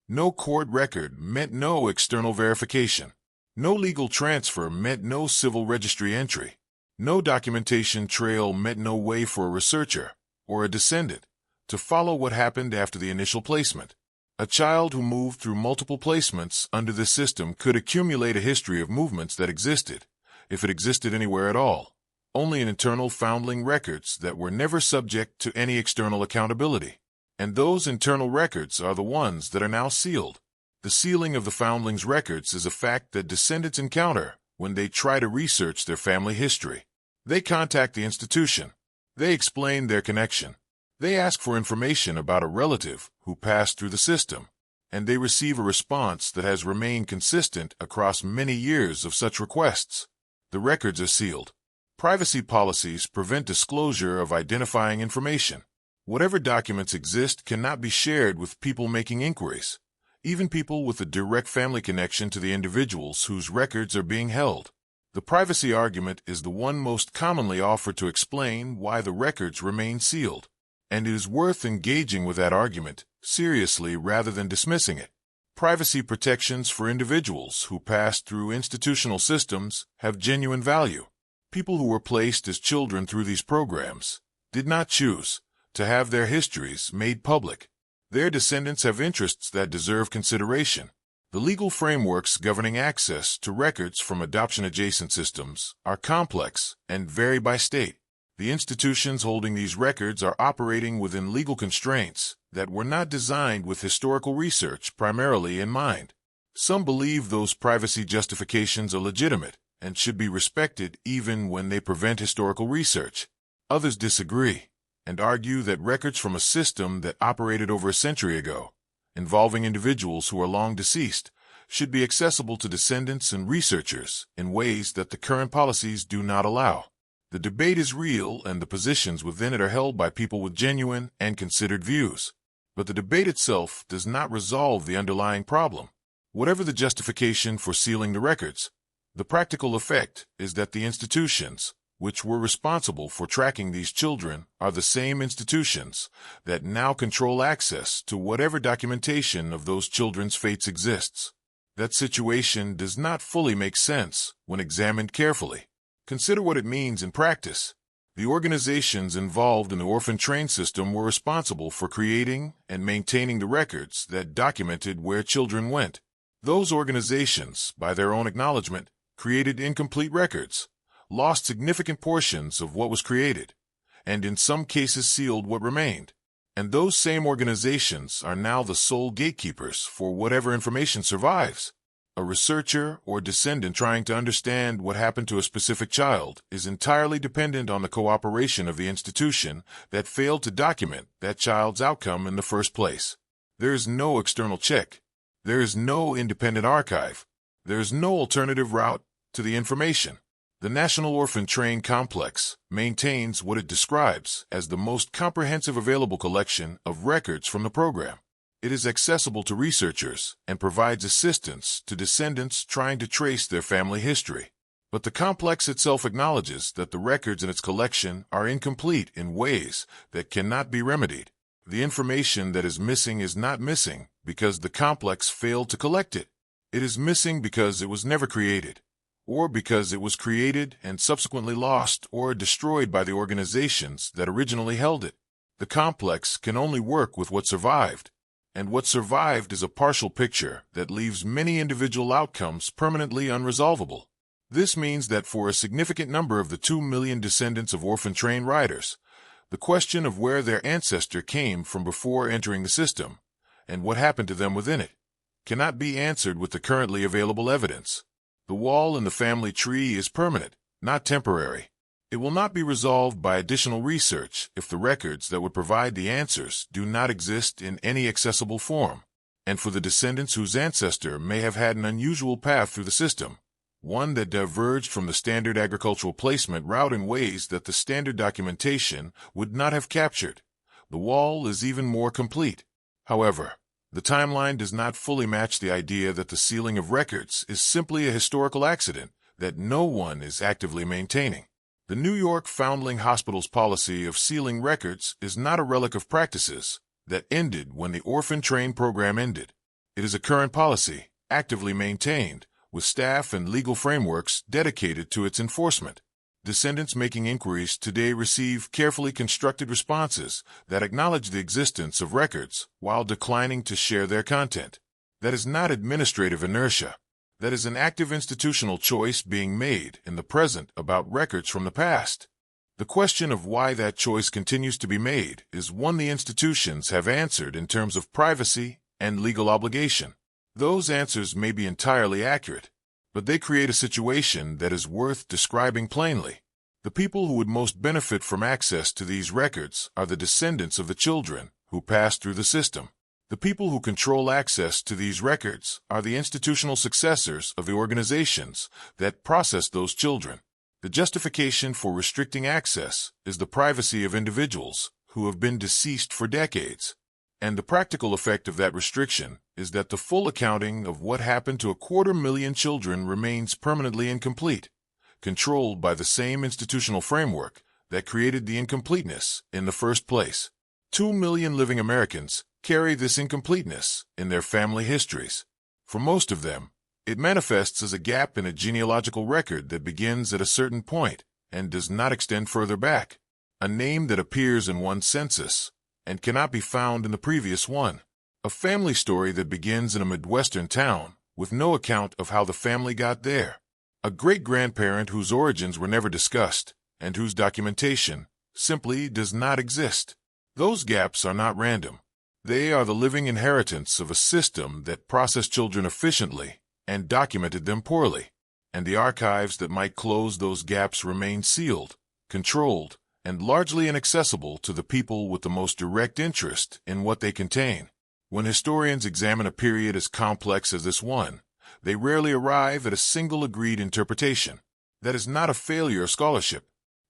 No court record meant no external verification. No legal transfer meant no civil registry entry. No documentation trail meant no way for a researcher, or a descendant, to follow what happened after the initial placement. A child who moved through multiple placements under this system could accumulate a history of movements that existed, if it existed anywhere at all, only in internal Foundling records that were never subject to any external accountability. And those internal records are the ones that are now sealed. The sealing of the Foundling's records is a fact that descendants encounter when they try to research their family history. They contact the institution. They explain their connection. They ask for information about a relative who passed through the system, and they receive a response that has remained consistent across many years of such requests. The records are sealed. Privacy policies prevent disclosure of identifying information. Whatever documents exist cannot be shared with people making inquiries, even people with a direct family connection to the individuals whose records are being held. The privacy argument is the one most commonly offered to explain why the records remain sealed, and it is worth engaging with that argument seriously rather than dismissing it. Privacy protections for individuals who pass through institutional systems have genuine value. People who were placed as children through these programs did not choose to have their histories made public. Their descendants have interests that deserve consideration. The legal frameworks governing access to records from adoption-adjacent systems are complex and vary by state. The institutions holding these records are operating within legal constraints that were not designed with historical research primarily in mind. Some believe those privacy justifications are legitimate and should be respected even when they prevent historical research. Others disagree and argue that records from a system that operated over a century ago, involving individuals who are long deceased, should be accessible to descendants and researchers in ways that the current policies do not allow. The debate is real, and the positions within it are held by people with genuine and considered views. But the debate itself does not resolve the underlying problem. Whatever the justification for sealing the records, the practical effect is that the institutions, which were responsible for tracking these children, are the same institutions that now control access to whatever documentation of those children's fates exists. That situation does not fully make sense when examined carefully. Consider what it means in practice. The organizations involved in the orphan train system were responsible for creating and maintaining the records that documented where children went. Those organizations, by their own acknowledgement, created incomplete records, lost significant portions of what was created, and in some cases sealed what remained. And those same organizations are now the sole gatekeepers for whatever information survives. A researcher or descendant trying to understand what happened to a specific child is entirely dependent on the cooperation of the institution that failed to document that child's outcome in the first place. There is no external check. There is no independent archive. There is no alternative route to the information. The National Orphan Train Complex maintains what it describes as the most comprehensive available collection of records from the program. It is accessible to researchers and provides assistance to descendants trying to trace their family history. But the complex itself acknowledges that the records in its collection are incomplete in ways that cannot be remedied. The information that is not missing because the complex failed to collect it. It is missing because it was never created, or because it was created and subsequently lost or destroyed by the organizations that originally held it. The complex can only work with what survived, and what survived is a partial picture that leaves many individual outcomes permanently unresolvable. This means that for a significant number of the 2 million descendants of orphan train riders, the question of where their ancestor came from before entering the system, and what happened to them within it, cannot be answered with the currently available evidence. The wall in the family tree is permanent, not temporary. It will not be resolved by additional research if the records that would provide the answers do not exist in any accessible form. And for the descendants whose ancestor may have had an unusual path through the system, one that diverged from the standard agricultural placement route in ways that the standard documentation would not have captured, the wall is even more complete. However, the timeline does not fully match the idea that the sealing of records is simply a historical accident that no one is actively maintaining. The New York Foundling Hospital's policy of sealing records is not a relic of practices that ended when the orphan train program ended. It is a current policy, actively maintained, with staff and legal frameworks dedicated to its enforcement. Descendants making inquiries today receive carefully constructed responses that acknowledge the existence of records while declining to share their content. That is not administrative inertia. That is an active institutional choice being made in the present about records from the past. The question of why that choice continues to be made is one the institutions have answered in terms of privacy and legal obligation. Those answers may be entirely accurate, but they create a situation that is worth describing plainly. The people who would most benefit from access to these records are the descendants of the children who passed through the system. The people who control access to these records are the institutional successors of the organizations that process those children. The justification for restricting access is the privacy of individuals who have been deceased for decades. And the practical effect of that restriction is that the full accounting of what happened to 250,000 children remains permanently incomplete, controlled by the same institutional framework that created the incompleteness in the first place. 2 million living Americans carry this incompleteness in their family histories. For most of them, it manifests as a gap in a genealogical record that begins at a certain point and does not extend further back, a name that appears in one census and cannot be found in the previous one, a family story that begins in a Midwestern town with no account of how the family got there, a great-grandparent whose origins were never discussed and whose documentation simply does not exist. Those gaps are not random. They are the living inheritance of a system that processed children efficiently and documented them poorly, and the archives that might close those gaps remain sealed, controlled, and largely inaccessible to the people with the most direct interest in what they contain. When historians examine a period as complex as this one, they rarely arrive at a single agreed interpretation. That is not a failure of scholarship.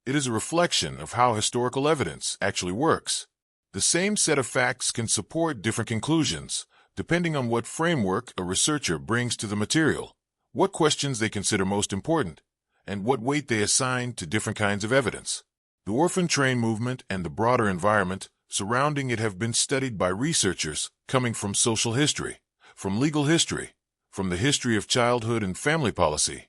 It is a reflection of how historical evidence actually works. The same set of facts can support different conclusions, depending on what framework a researcher brings to the material, what questions they consider most important, and what weight they assign to different kinds of evidence. The orphan train movement and the broader environment surrounding it have been studied by researchers coming from social history, from legal history, from the history of childhood and family policy,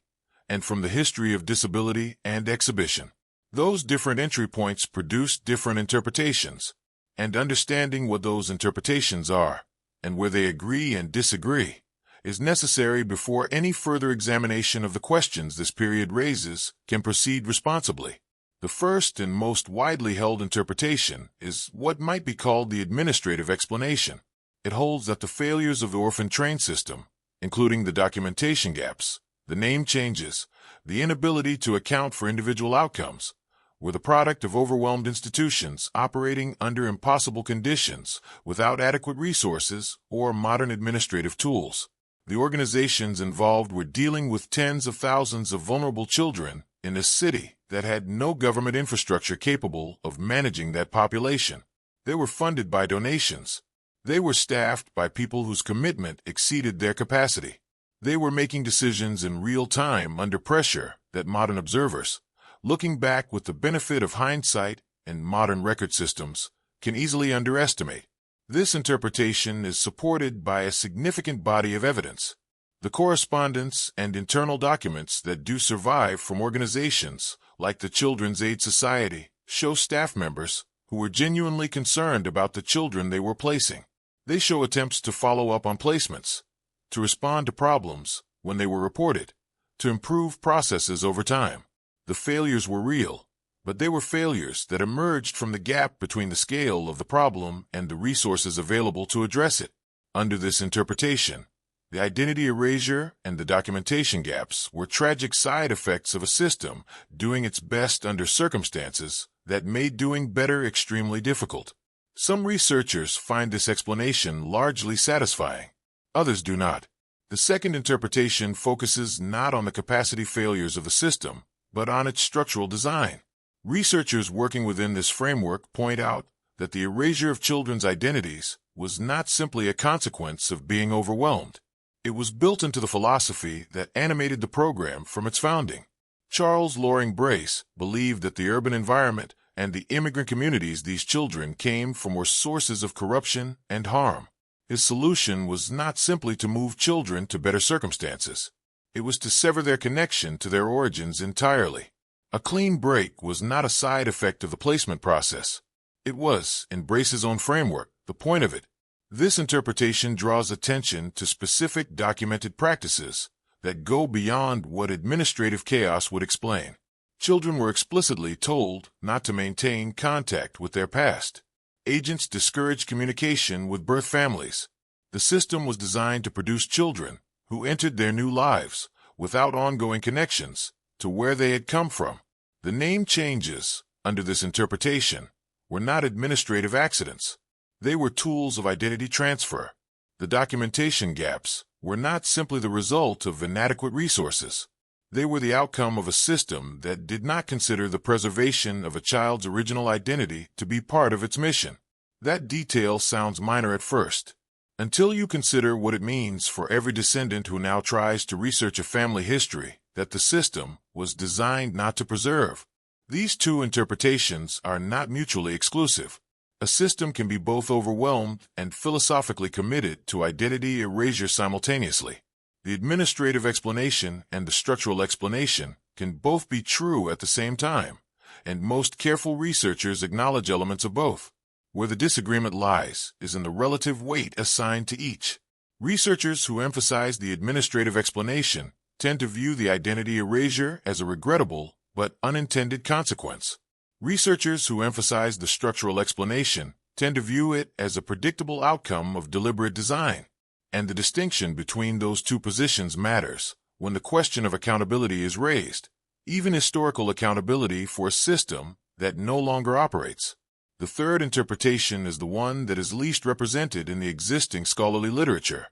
and from the history of disability and exhibition. Those different entry points produce different interpretations, and understanding what those interpretations are, and where they agree and disagree, is necessary before any further examination of the questions this period raises can proceed responsibly. The first and most widely held interpretation is what might be called the administrative explanation. It holds that the failures of the orphan train system, including the documentation gaps, the name changes, the inability to account for individual outcomes, were the product of overwhelmed institutions operating under impossible conditions without adequate resources or modern administrative tools. The organizations involved were dealing with tens of thousands of vulnerable children in a city that had no government infrastructure capable of managing that population. They were funded by donations. They were staffed by people whose commitment exceeded their capacity. They were making decisions in real time under pressure that modern observers, looking back with the benefit of hindsight and modern record systems, can easily underestimate. This interpretation is supported by a significant body of evidence. The correspondence and internal documents that do survive from organizations like the Children's Aid Society show staff members who were genuinely concerned about the children they were placing. They show attempts to follow up on placements, to respond to problems when they were reported, to improve processes over time. The failures were real, but they were failures that emerged from the gap between the scale of the problem and the resources available to address it. Under this interpretation, the identity erasure and the documentation gaps were tragic side effects of a system doing its best under circumstances that made doing better extremely difficult. Some researchers find this explanation largely satisfying. Others do not. The second interpretation focuses not on the capacity failures of the system, but on its structural design. Researchers working within this framework point out that the erasure of children's identities was not simply a consequence of being overwhelmed. It was built into the philosophy that animated the program from its founding. Charles Loring Brace believed that the urban environment and the immigrant communities these children came from were sources of corruption and harm. His solution was not simply to move children to better circumstances. It was to sever their connection to their origins entirely. A clean break was not a side effect of the placement process. It was, in Brace's own framework, the point of it. This interpretation draws attention to specific documented practices that go beyond what administrative chaos would explain. Children were explicitly told not to maintain contact with their past. Agents discouraged communication with birth families. The system was designed to produce children who entered their new lives without ongoing connections to where they had come from. The name changes, under this interpretation, were not administrative accidents. They were tools of identity transfer. The documentation gaps were not simply the result of inadequate resources. They were the outcome of a system that did not consider the preservation of a child's original identity to be part of its mission. That detail sounds minor at first, until you consider what it means for every descendant who now tries to research a family history that the system was designed not to preserve. These two interpretations are not mutually exclusive. A system can be both overwhelmed and philosophically committed to identity erasure simultaneously. The administrative explanation and the structural explanation can both be true at the same time, and most careful researchers acknowledge elements of both. Where the disagreement lies is in the relative weight assigned to each. Researchers who emphasize the administrative explanation tend to view the identity erasure as a regrettable but unintended consequence. Researchers who emphasize the structural explanation tend to view it as a predictable outcome of deliberate design. And the distinction between those two positions matters when the question of accountability is raised, even historical accountability for a system that no longer operates. The third interpretation is the one that is least represented in the existing scholarly literature,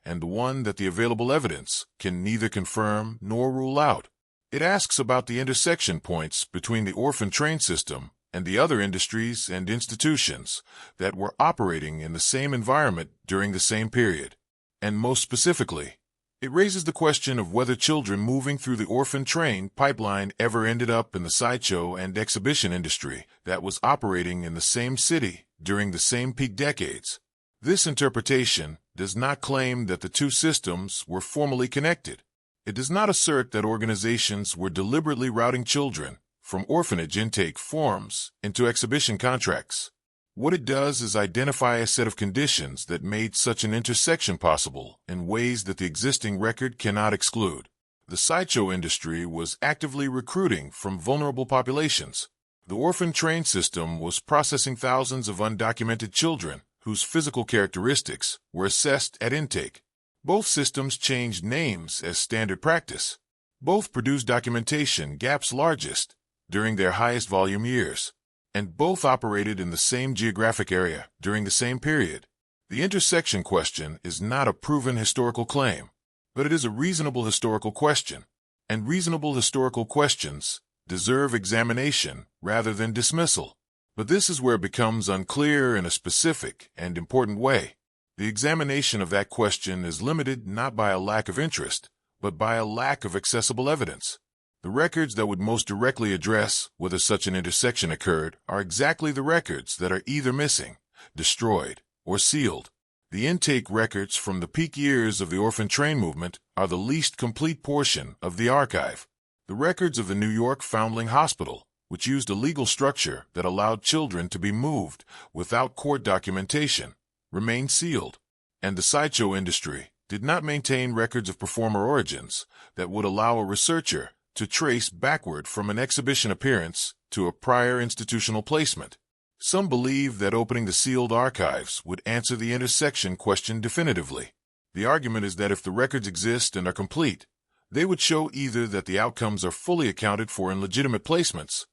and the one that the available evidence can neither confirm nor rule out. It asks about the intersection points between the orphan train system and the other industries and institutions that were operating in the same environment during the same period. And most specifically, it raises the question of whether children moving through the orphan train pipeline ever ended up in the sideshow and exhibition industry that was operating in the same city during the same peak decades. This interpretation does not claim that the two systems were formally connected. It does not assert that organizations were deliberately routing children from orphanage intake forms into exhibition contracts. What it does is identify a set of conditions that made such an intersection possible in ways that the existing record cannot exclude. The sideshow industry was actively recruiting from vulnerable populations. The orphan train system was processing thousands of undocumented children whose physical characteristics were assessed at intake. Both systems changed names as standard practice. Both produced documentation gaps largest during their highest volume years, and both operated in the same geographic area during the same period. The intersection question is not a proven historical claim, but it is a reasonable historical question, and reasonable historical questions deserve examination rather than dismissal. But this is where it becomes unclear in a specific and important way. The examination of that question is limited not by a lack of interest, but by a lack of accessible evidence. The records that would most directly address whether such an intersection occurred are exactly the records that are either missing, destroyed, or sealed. The intake records from the peak years of the orphan train movement are the least complete portion of the archive. The records of the New York Foundling Hospital, which used a legal structure that allowed children to be moved without court documentation, remained sealed, and the sideshow industry did not maintain records of performer origins that would allow a researcher to trace backward from an exhibition appearance to a prior institutional placement. Some believe that opening the sealed archives would answer the intersection question definitively. The argument is that if the records exist and are complete, they would show either that the outcomes are fully accounted for in legitimate placements,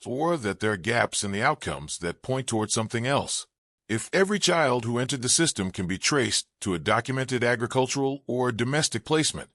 or that there are gaps in the outcomes that point toward something else. If every child who entered the system can be traced to a documented agricultural or domestic placement,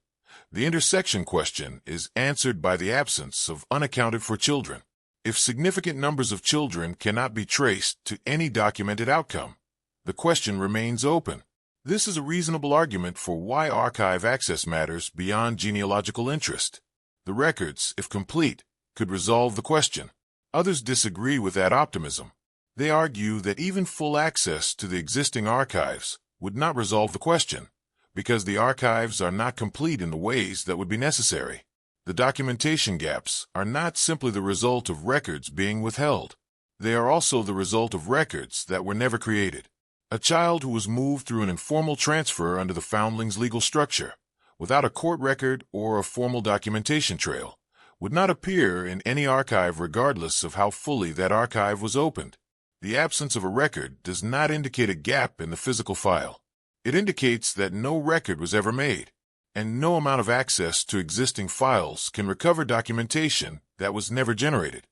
the intersection question is answered by the absence of unaccounted for children. If significant numbers of children cannot be traced to any documented outcome, the question remains open. This is a reasonable argument for why archive access matters beyond genealogical interest. The records, if complete, could resolve the question. Others disagree with that optimism. They argue that even full access to the existing archives would not resolve the question, because the archives are not complete in the ways that would be necessary. The documentation gaps are not simply the result of records being withheld. They are also the result of records that were never created. A child who was moved through an informal transfer under the foundling's legal structure, without a court record or a formal documentation trail, would not appear in any archive regardless of how fully that archive was opened. The absence of a record does not indicate a gap in the physical file. It indicates that no record was ever made, and no amount of access to existing files can recover documentation that was never generated.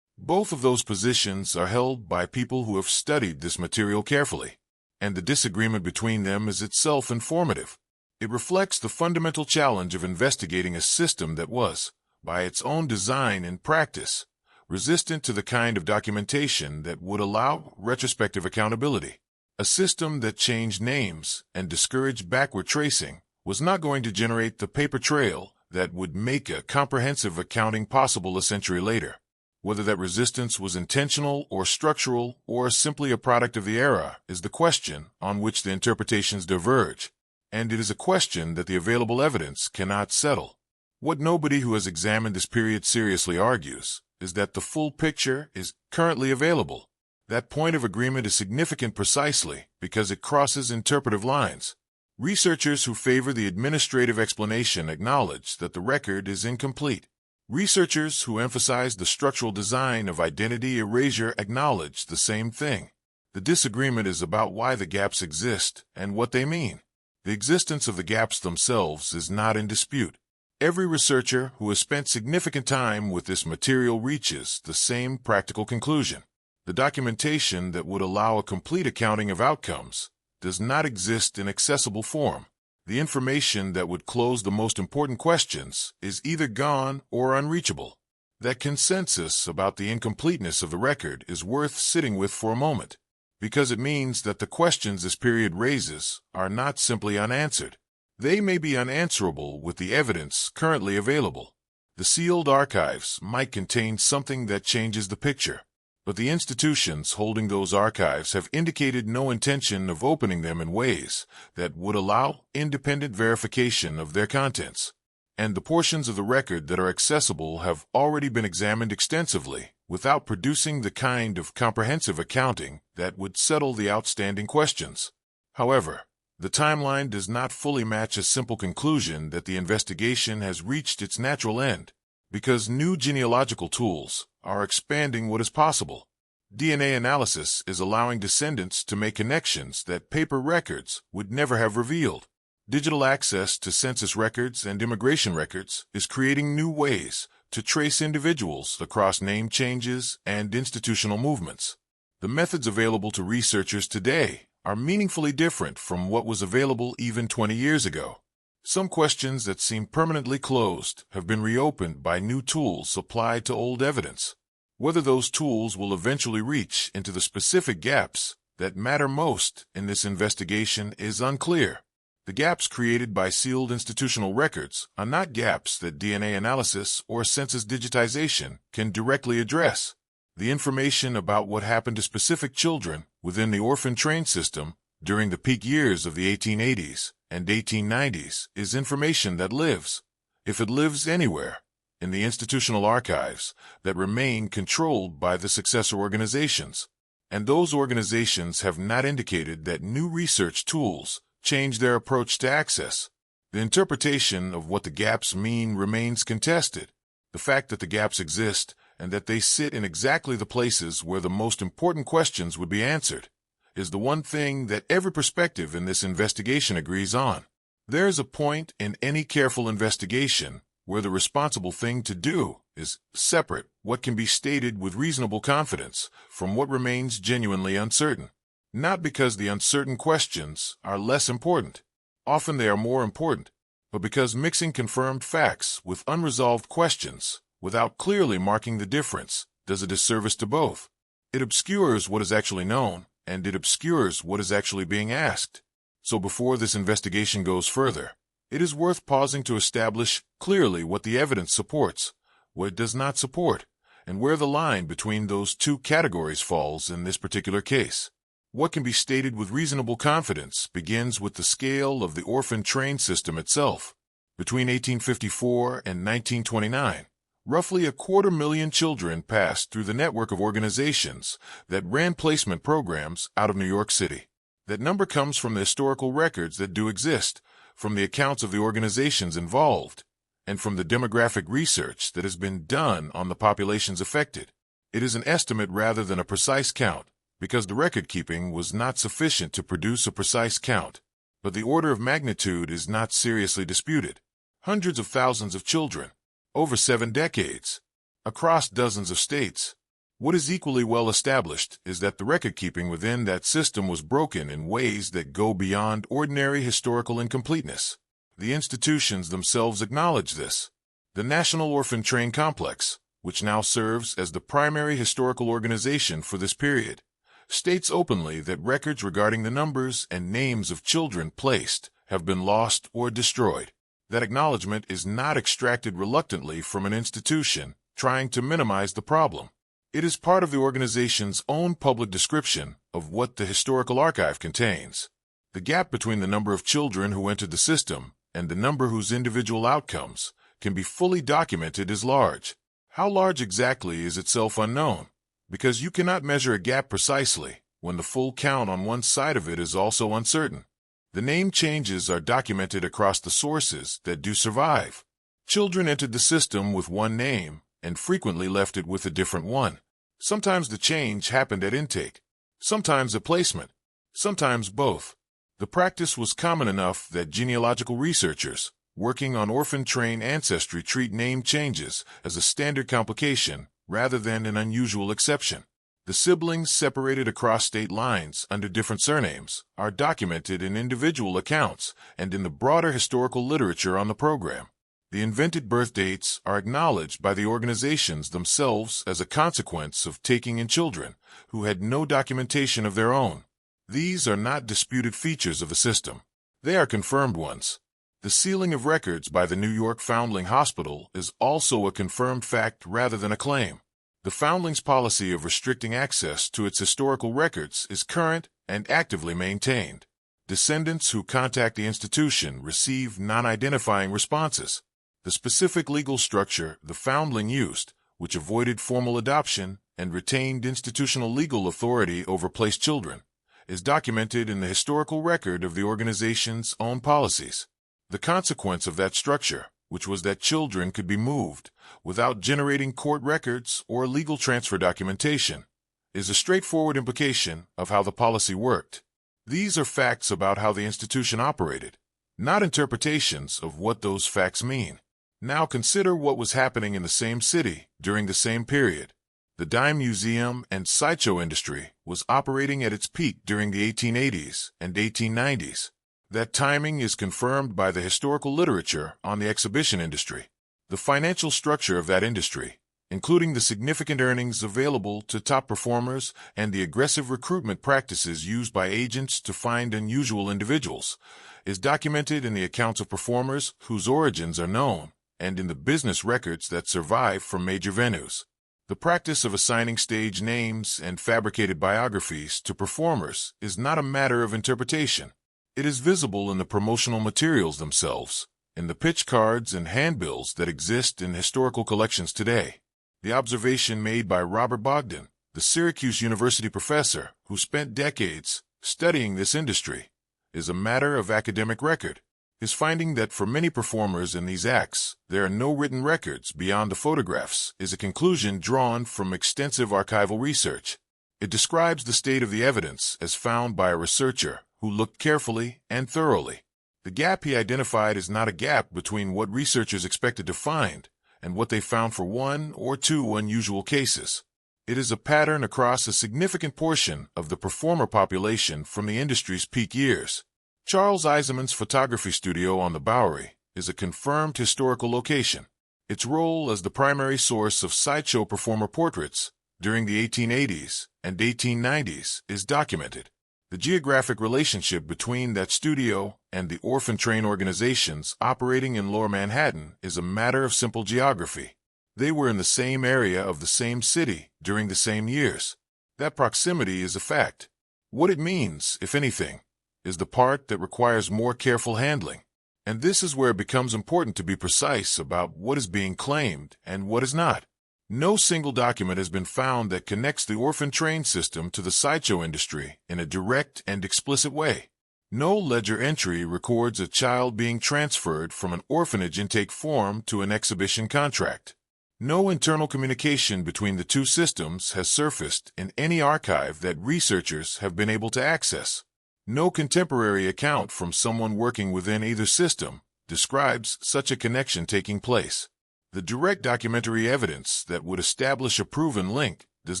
Both of those positions are held by people who have studied this material carefully, and the disagreement between them is itself informative. It reflects the fundamental challenge of investigating a system that was, by its own design and practice, resistant to the kind of documentation that would allow retrospective accountability. A system that changed names and discouraged backward tracing was not going to generate the paper trail that would make a comprehensive accounting possible a century later. Whether that resistance was intentional or structural or simply a product of the era is the question on which the interpretations diverge, and it is a question that the available evidence cannot settle. What nobody who has examined this period seriously argues is that the full picture is currently available. That point of agreement is significant precisely because it crosses interpretive lines. Researchers who favor the administrative explanation acknowledge that the record is incomplete. Researchers who emphasize the structural design of identity erasure acknowledge the same thing. The disagreement is about why the gaps exist and what they mean. The existence of the gaps themselves is not in dispute. Every researcher who has spent significant time with this material reaches the same practical conclusion. The documentation that would allow a complete accounting of outcomes does not exist in accessible form. The information that would close the most important questions is either gone or unreachable. That consensus about the incompleteness of the record is worth sitting with for a moment, because it means that the questions this period raises are not simply unanswered. They may be unanswerable with the evidence currently available. The sealed archives might contain something that changes the picture, but the institutions holding those archives have indicated no intention of opening them in ways that would allow independent verification of their contents. And the portions of the record that are accessible have already been examined extensively without producing the kind of comprehensive accounting that would settle the outstanding questions. However, the timeline does not fully match a simple conclusion that the investigation has reached its natural end, because new genealogical tools are expanding what is possible. DNA analysis is allowing descendants to make connections that paper records would never have revealed. Digital access to census records and immigration records is creating new ways to trace individuals across name changes and institutional movements. The methods available to researchers today are meaningfully different from what was available even 20 years ago. Some questions that seem permanently closed have been reopened by new tools applied to old evidence. Whether those tools will eventually reach into the specific gaps that matter most in this investigation is unclear. The gaps created by sealed institutional records are not gaps that DNA analysis or census digitization can directly address. The information about what happened to specific children within the orphan train system during the peak years of the 1880s and 1890s is information that lives, if it lives anywhere, in the institutional archives that remain controlled by the successor organizations. And those organizations have not indicated that new research tools change their approach to access. The interpretation of what the gaps mean remains contested. The fact that the gaps exist and that they sit in exactly the places where the most important questions would be answered is the one thing that every perspective in this investigation agrees on. There is a point in any careful investigation where the responsible thing to do is separate what can be stated with reasonable confidence from what remains genuinely uncertain. Not because the uncertain questions are less important. Often they are more important, but because mixing confirmed facts with unresolved questions without clearly marking the difference does a disservice to both. It obscures what is actually known, and it obscures what is actually being asked. So before this investigation goes further, it is worth pausing to establish clearly what the evidence supports, what it does not support, and where the line between those two categories falls in this particular case. What can be stated with reasonable confidence begins with the scale of the orphan train system itself. Between 1854 and 1929, roughly 250,000 children passed through the network of organizations that ran placement programs out of New York City. That number comes from the historical records that do exist, from the accounts of the organizations involved, and from the demographic research that has been done on the populations affected. It is an estimate rather than a precise count, because the record-keeping was not sufficient to produce a precise count. But the order of magnitude is not seriously disputed. Hundreds of thousands of children, over 7 decades, across dozens of states. What is equally well established is that the record-keeping within that system was broken in ways that go beyond ordinary historical incompleteness. The institutions themselves acknowledge this. The National Orphan Train Complex, which now serves as the primary historical organization for this period, states openly that records regarding the numbers and names of children placed have been lost or destroyed. That acknowledgement is not extracted reluctantly from an institution trying to minimize the problem. It is part of the organization's own public description of what the historical archive contains. The gap between the number of children who entered the system and the number whose individual outcomes can be fully documented is large. How large exactly is itself unknown, because you cannot measure a gap precisely when the full count on one side of it is also uncertain. The name changes are documented across the sources that do survive. Children entered the system with one name and frequently left it with a different one. Sometimes the change happened at intake, sometimes at placement, sometimes both. The practice was common enough that genealogical researchers working on orphan train ancestry treat name changes as a standard complication rather than an unusual exception. The siblings separated across state lines under different surnames are documented in individual accounts and in the broader historical literature on the program. The invented birth dates are acknowledged by the organizations themselves as a consequence of taking in children who had no documentation of their own. These are not disputed features of the system. They are confirmed ones. The sealing of records by the New York Foundling Hospital is also a confirmed fact rather than a claim. The Foundling's policy of restricting access to its historical records is current and actively maintained. Descendants who contact the institution receive non-identifying responses. The specific legal structure the Foundling used, which avoided formal adoption and retained institutional legal authority over placed children, is documented in the historical record of the organization's own policies. The consequence of that structure, which was that children could be moved without generating court records or legal transfer documentation, is a straightforward implication of how the policy worked. These are facts about how the institution operated, not interpretations of what those facts mean. Now consider what was happening in the same city during the same period. The dime museum and sideshow industry was operating at its peak during the 1880s and 1890s. That timing is confirmed by the historical literature on the exhibition industry. The financial structure of that industry, including the significant earnings available to top performers and the aggressive recruitment practices used by agents to find unusual individuals, is documented in the accounts of performers whose origins are known and in the business records that survive from major venues. The practice of assigning stage names and fabricated biographies to performers is not a matter of interpretation. It is visible in the promotional materials themselves, in the pitch cards and handbills that exist in historical collections today. The observation made by Robert Bogdan, the Syracuse University professor who spent decades studying this industry, is a matter of academic record. His finding that for many performers in these acts there are no written records beyond the photographs is a conclusion drawn from extensive archival research. It describes the state of the evidence as found by a researcher who looked carefully and thoroughly. The gap he identified is not a gap between what researchers expected to find and what they found for one or two unusual cases. It is a pattern across a significant portion of the performer population from the industry's peak years. Charles Eisenman's photography studio on the Bowery is a confirmed historical location. Its role as the primary source of sideshow performer portraits during the 1880s and 1890s is documented. The geographic relationship between that studio and the orphan train organizations operating in Lower Manhattan is a matter of simple geography. They were in the same area of the same city during the same years. That proximity is a fact. What it means, if anything, is the part that requires more careful handling. And this is where it becomes important to be precise about what is being claimed and what is not. No single document has been found that connects the orphan train system to the sideshow industry in a direct and explicit way. No ledger entry records a child being transferred from an orphanage intake form to an exhibition contract. No internal communication between the two systems has surfaced in any archive that researchers have been able to access. No contemporary account from someone working within either system describes such a connection taking place. The direct documentary evidence that would establish a proven link does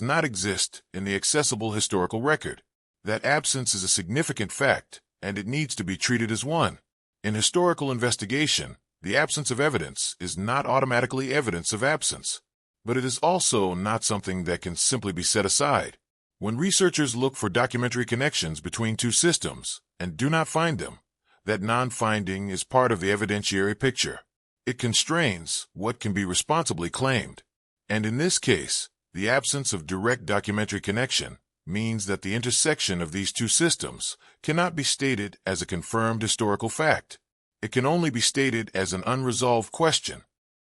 not exist in the accessible historical record. That absence is a significant fact, and it needs to be treated as one. In historical investigation, the absence of evidence is not automatically evidence of absence, but it is also not something that can simply be set aside. When researchers look for documentary connections between two systems and do not find them, that non-finding is part of the evidentiary picture. It constrains what can be responsibly claimed. And in this case, the absence of direct documentary connection means that the intersection of these two systems cannot be stated as a confirmed historical fact. It can only be stated as an unresolved question.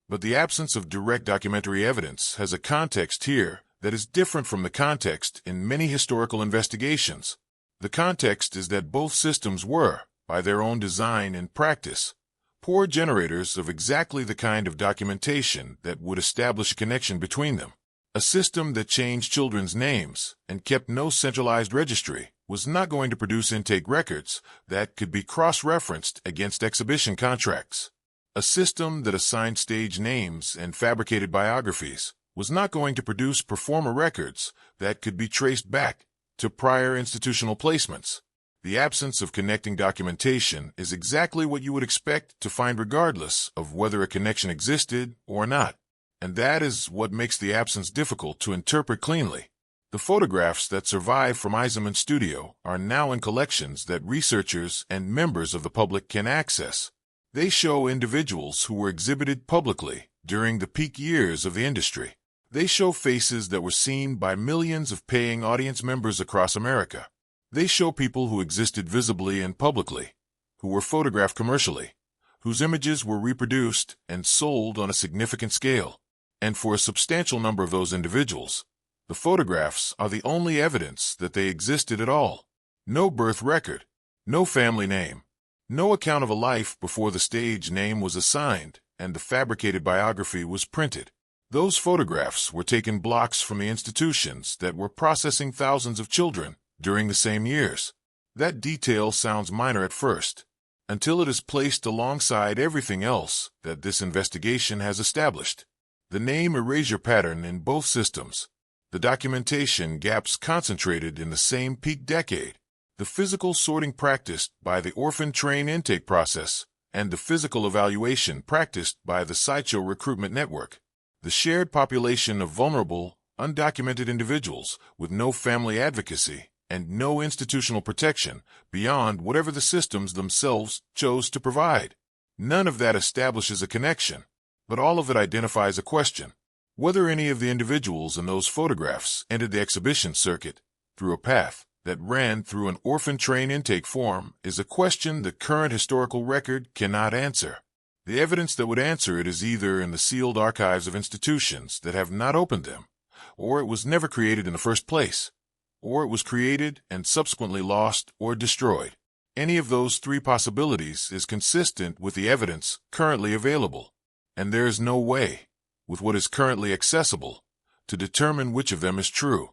But the absence of direct documentary evidence has a context here that is different from the context in many historical investigations. The context is that both systems were, by their own design and practice, poor generators of exactly the kind of documentation that would establish a connection between them. A system that changed children's names and kept no centralized registry was not going to produce intake records that could be cross-referenced against exhibition contracts. A system that assigned stage names and fabricated biographies was not going to produce performer records that could be traced back to prior institutional placements. The absence of connecting documentation is exactly what you would expect to find regardless of whether a connection existed or not. And that is what makes the absence difficult to interpret cleanly. The photographs that survive from Eisenman's studio are now in collections that researchers and members of the public can access. They show individuals who were exhibited publicly during the peak years of the industry. They show faces that were seen by millions of paying audience members across America. They show people who existed visibly and publicly, who were photographed commercially, whose images were reproduced and sold on a significant scale. And for a substantial number of those individuals, the photographs are the only evidence that they existed at all. No birth record, no family name, no account of a life before the stage name was assigned and the fabricated biography was printed. Those photographs were taken blocks from the institutions that were processing thousands of children during the same years. That detail sounds minor at first, until it is placed alongside everything else that this investigation has established. The name erasure pattern in both systems, the documentation gaps concentrated in the same peak decade, the physical sorting practiced by the orphan train intake process, and the physical evaluation practiced by the sideshow recruitment network. The shared population of vulnerable, undocumented individuals with no family advocacy and no institutional protection beyond whatever the systems themselves chose to provide. None of that establishes a connection, but all of it identifies a question. Whether any of the individuals in those photographs entered the exhibition circuit through a path that ran through an orphan train intake form is a question the current historical record cannot answer. The evidence that would answer it is either in the sealed archives of institutions that have not opened them, or it was never created in the first place, or it was created and subsequently lost or destroyed. Any of those three possibilities is consistent with the evidence currently available, and there is no way, with what is currently accessible, to determine which of them is true.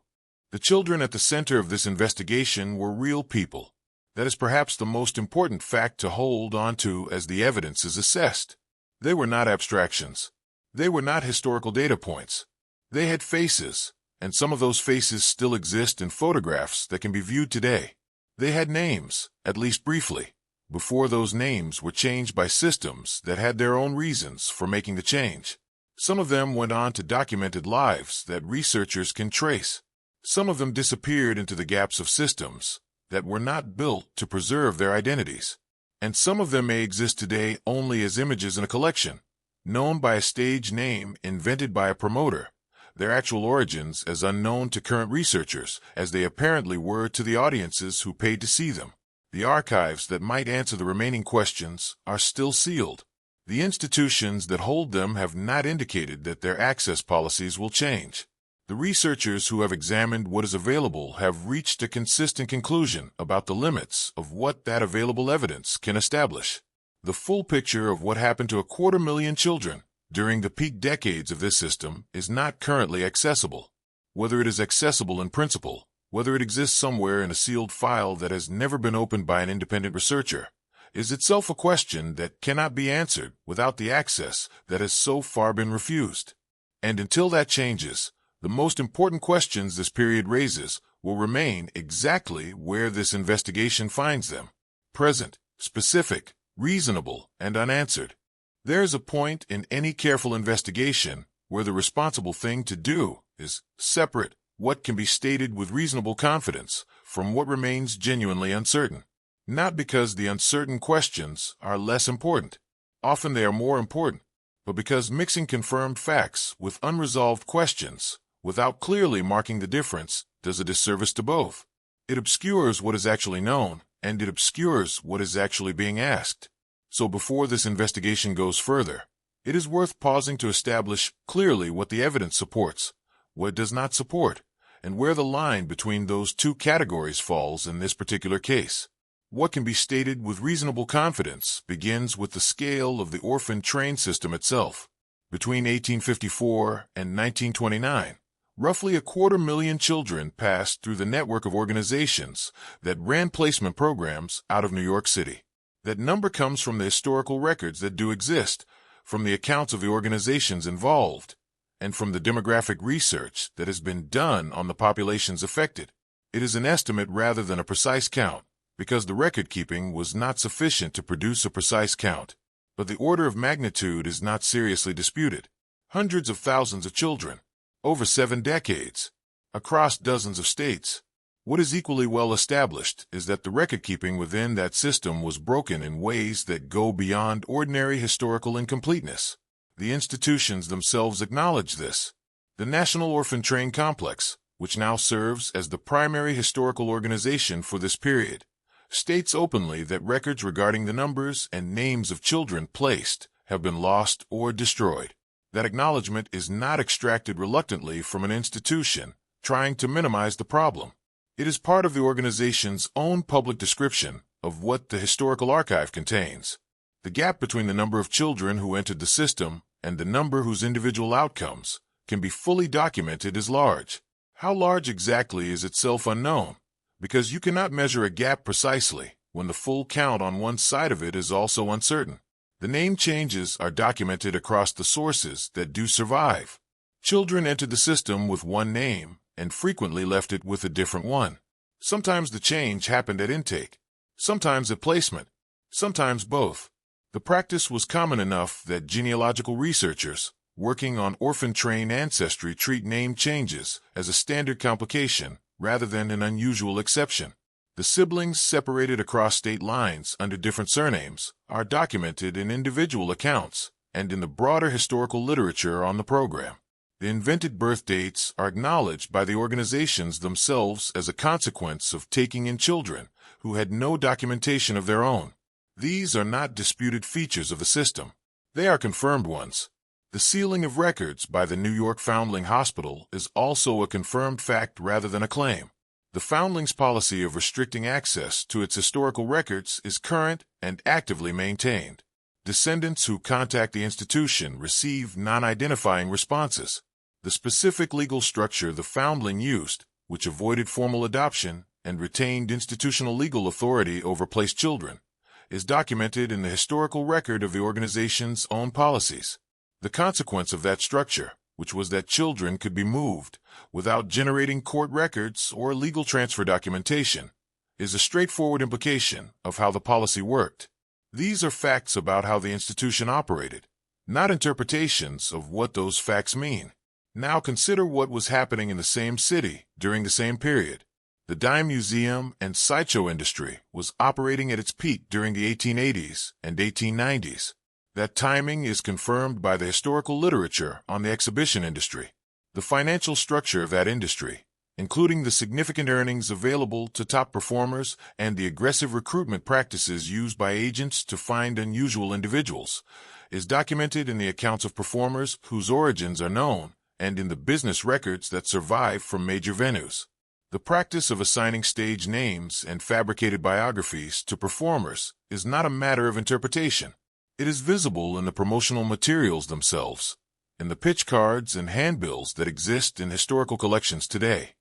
The children at the center of this investigation were real people. That is perhaps the most important fact to hold on to as the evidence is assessed. They were not abstractions. They were not historical data points. They had faces, and some of those faces still exist in photographs that can be viewed today. They had names, at least briefly, before those names were changed by systems that had their own reasons for making the change. Some of them went on to documented lives that researchers can trace. Some of them disappeared into the gaps of systems that were not built to preserve their identities. And some of them may exist today only as images in a collection, known by a stage name invented by a promoter, their actual origins as unknown to current researchers as they apparently were to the audiences who paid to see them. The archives that might answer the remaining questions are still sealed. The institutions that hold them have not indicated that their access policies will change. The researchers who have examined what is available have reached a consistent conclusion about the limits of what that available evidence can establish. The full picture of what happened to 250,000 children during the peak decades of this system is not currently accessible. Whether it is accessible in principle, whether it exists somewhere in a sealed file that has never been opened by an independent researcher, is itself a question that cannot be answered without the access that has so far been refused. And until that changes, the most important questions this period raises will remain exactly where this investigation finds them: present, specific, reasonable, and unanswered. There is a point in any careful investigation where the responsible thing to do is separate what can be stated with reasonable confidence from what remains genuinely uncertain. Not because the uncertain questions are less important. Often they are more important, but because mixing confirmed facts with unresolved questions without clearly marking the difference does a disservice to both. It obscures what is actually known, and it obscures what is actually being asked. So before this investigation goes further, it is worth pausing to establish clearly what the evidence supports, what it does not support, and where the line between those two categories falls in this particular case. What can be stated with reasonable confidence begins with the scale of the orphan train system itself. Between 1854 and 1929, roughly 250,000 children passed through the network of organizations that ran placement programs out of New York City. That number comes from the historical records that do exist, from the accounts of the organizations involved, and from the demographic research that has been done on the populations affected. It is an estimate rather than a precise count, because the record-keeping was not sufficient to produce a precise count. But the order of magnitude is not seriously disputed. Hundreds of thousands of children, over 7 decades, across dozens of states. What is equally well established is that the record-keeping within that system was broken in ways that go beyond ordinary historical incompleteness. The institutions themselves acknowledge this. The National Orphan Train Complex, which now serves as the primary historical organization for this period, states openly that records regarding the numbers and names of children placed have been lost or destroyed. That acknowledgement is not extracted reluctantly from an institution trying to minimize the problem. It is part of the organization's own public description of what the historical archive contains. The gap between the number of children who entered the system and the number whose individual outcomes can be fully documented is large. How large exactly is itself unknown, because you cannot measure a gap precisely when the full count on one side of it is also uncertain. The name changes are documented across the sources that do survive. Children entered the system with one name and frequently left it with a different one. Sometimes the change happened at intake, sometimes at placement, sometimes both. The practice was common enough that genealogical researchers working on orphan train ancestry treat name changes as a standard complication rather than an unusual exception. The siblings separated across state lines under different surnames are documented in individual accounts and in the broader historical literature on the program. The invented birth dates are acknowledged by the organizations themselves as a consequence of taking in children who had no documentation of their own. These are not disputed features of the system. They are confirmed ones. The sealing of records by the New York Foundling Hospital is also a confirmed fact rather than a claim. The Foundling's policy of restricting access to its historical records is current and actively maintained. Descendants who contact the institution receive non-identifying responses. The specific legal structure the Foundling used, which avoided formal adoption and retained institutional legal authority over placed children, is documented in the historical record of the organization's own policies. The consequence of that structure, which was that children could be moved without generating court records or legal transfer documentation, is a straightforward implication of how the policy worked. These are facts about how the institution operated, not interpretations of what those facts mean. Now consider what was happening in the same city during the same period. The dime museum and sideshow industry was operating at its peak during the 1880s and 1890s. That timing is confirmed by the historical literature on the exhibition industry. The financial structure of that industry, including the significant earnings available to top performers and the aggressive recruitment practices used by agents to find unusual individuals, is documented in the accounts of performers whose origins are known and in the business records that survive from major venues. The practice of assigning stage names and fabricated biographies to performers is not a matter of interpretation. It is visible in the promotional materials themselves, in the pitch cards and handbills that exist in historical collections today.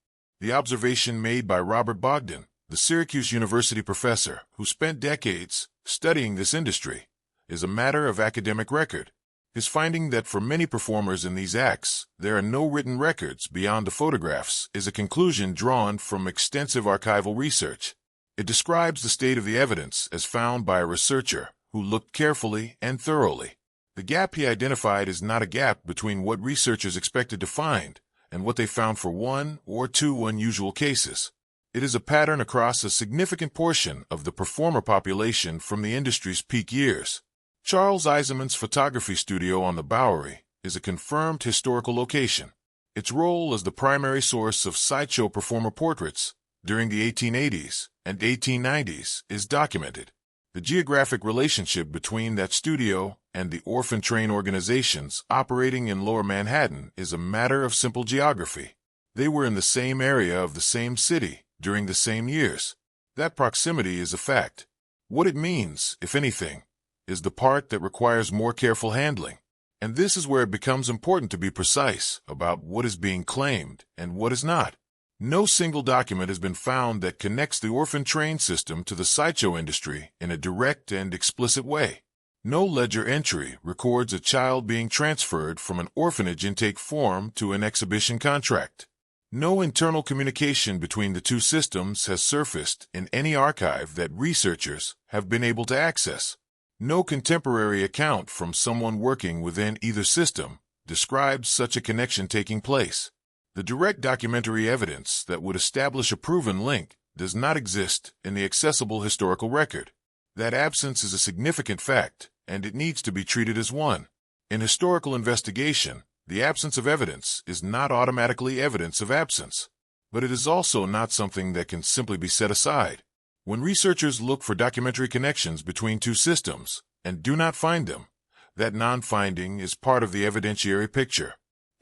The observation made by Robert Bogdan, the Syracuse University professor who spent decades studying this industry, is a matter of academic record. His finding that for many performers in these acts there are no written records beyond the photographs is a conclusion drawn from extensive archival research. It describes the state of the evidence as found by a researcher who looked carefully and thoroughly. The gap he identified is not a gap between what researchers expected to find and what they found for one or two unusual cases. It is a pattern across a significant portion of the performer population from the industry's peak years. Charles Eisenman's photography studio on the Bowery is a confirmed historical location. Its role as the primary source of sideshow performer portraits during the 1880s and 1890s is documented. The geographic relationship between that studio and the orphan train organizations operating in Lower Manhattan is a matter of simple geography. They were in the same area of the same city during the same years. That proximity is a fact. What it means, if anything, is the part that requires more careful handling. And this is where it becomes important to be precise about what is being claimed and what is not. No single document has been found that connects the orphan train system to the sideshow industry in a direct and explicit way. No ledger entry records a child being transferred from an orphanage intake form to an exhibition contract. No internal communication between the two systems has surfaced in any archive that researchers have been able to access. No contemporary account from someone working within either system describes such a connection taking place. The direct documentary evidence that would establish a proven link does not exist in the accessible historical record. That absence is a significant fact, and it needs to be treated as one. In historical investigation, the absence of evidence is not automatically evidence of absence, but it is also not something that can simply be set aside. When researchers look for documentary connections between two systems and do not find them, that non-finding is part of the evidentiary picture.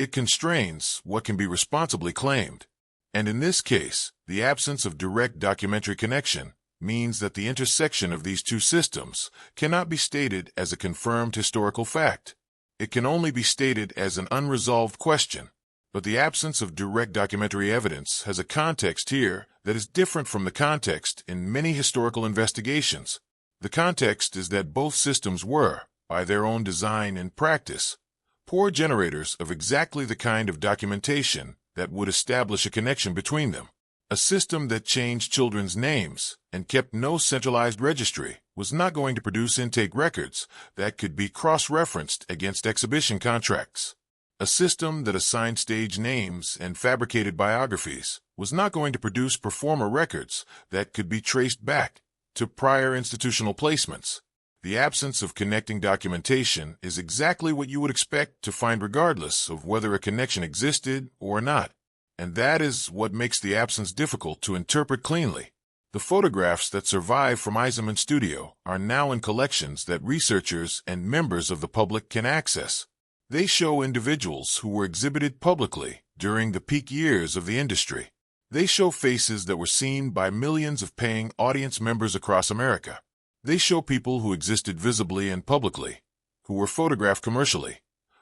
It constrains what can be responsibly claimed. And in this case, the absence of direct documentary connection means that the intersection of these two systems cannot be stated as a confirmed historical fact. It can only be stated as an unresolved question. But the absence of direct documentary evidence has a context here that is different from the context in many historical investigations. The context is that both systems were, by their own design and practice, poor generators of exactly the kind of documentation that would establish a connection between them. A system that changed children's names and kept no centralized registry was not going to produce intake records that could be cross-referenced against exhibition contracts. A system that assigned stage names and fabricated biographies was not going to produce performer records that could be traced back to prior institutional placements. The absence of connecting documentation is exactly what you would expect to find regardless of whether a connection existed or not. And that is what makes the absence difficult to interpret cleanly. The photographs that survive from Eisenman's studio are now in collections that researchers and members of the public can access. They show individuals who were exhibited publicly during the peak years of the industry. They show faces that were seen by millions of paying audience members across America. They show people who existed visibly and publicly, who were photographed commercially,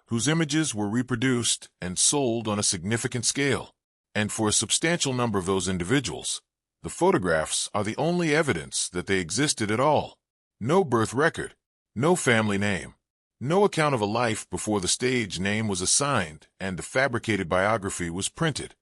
whose images were reproduced and sold on a significant scale. And for a substantial number of those individuals, the photographs are the only evidence that they existed at all. No birth record, no family name, no account of a life before the stage name was assigned and the fabricated biography was printed.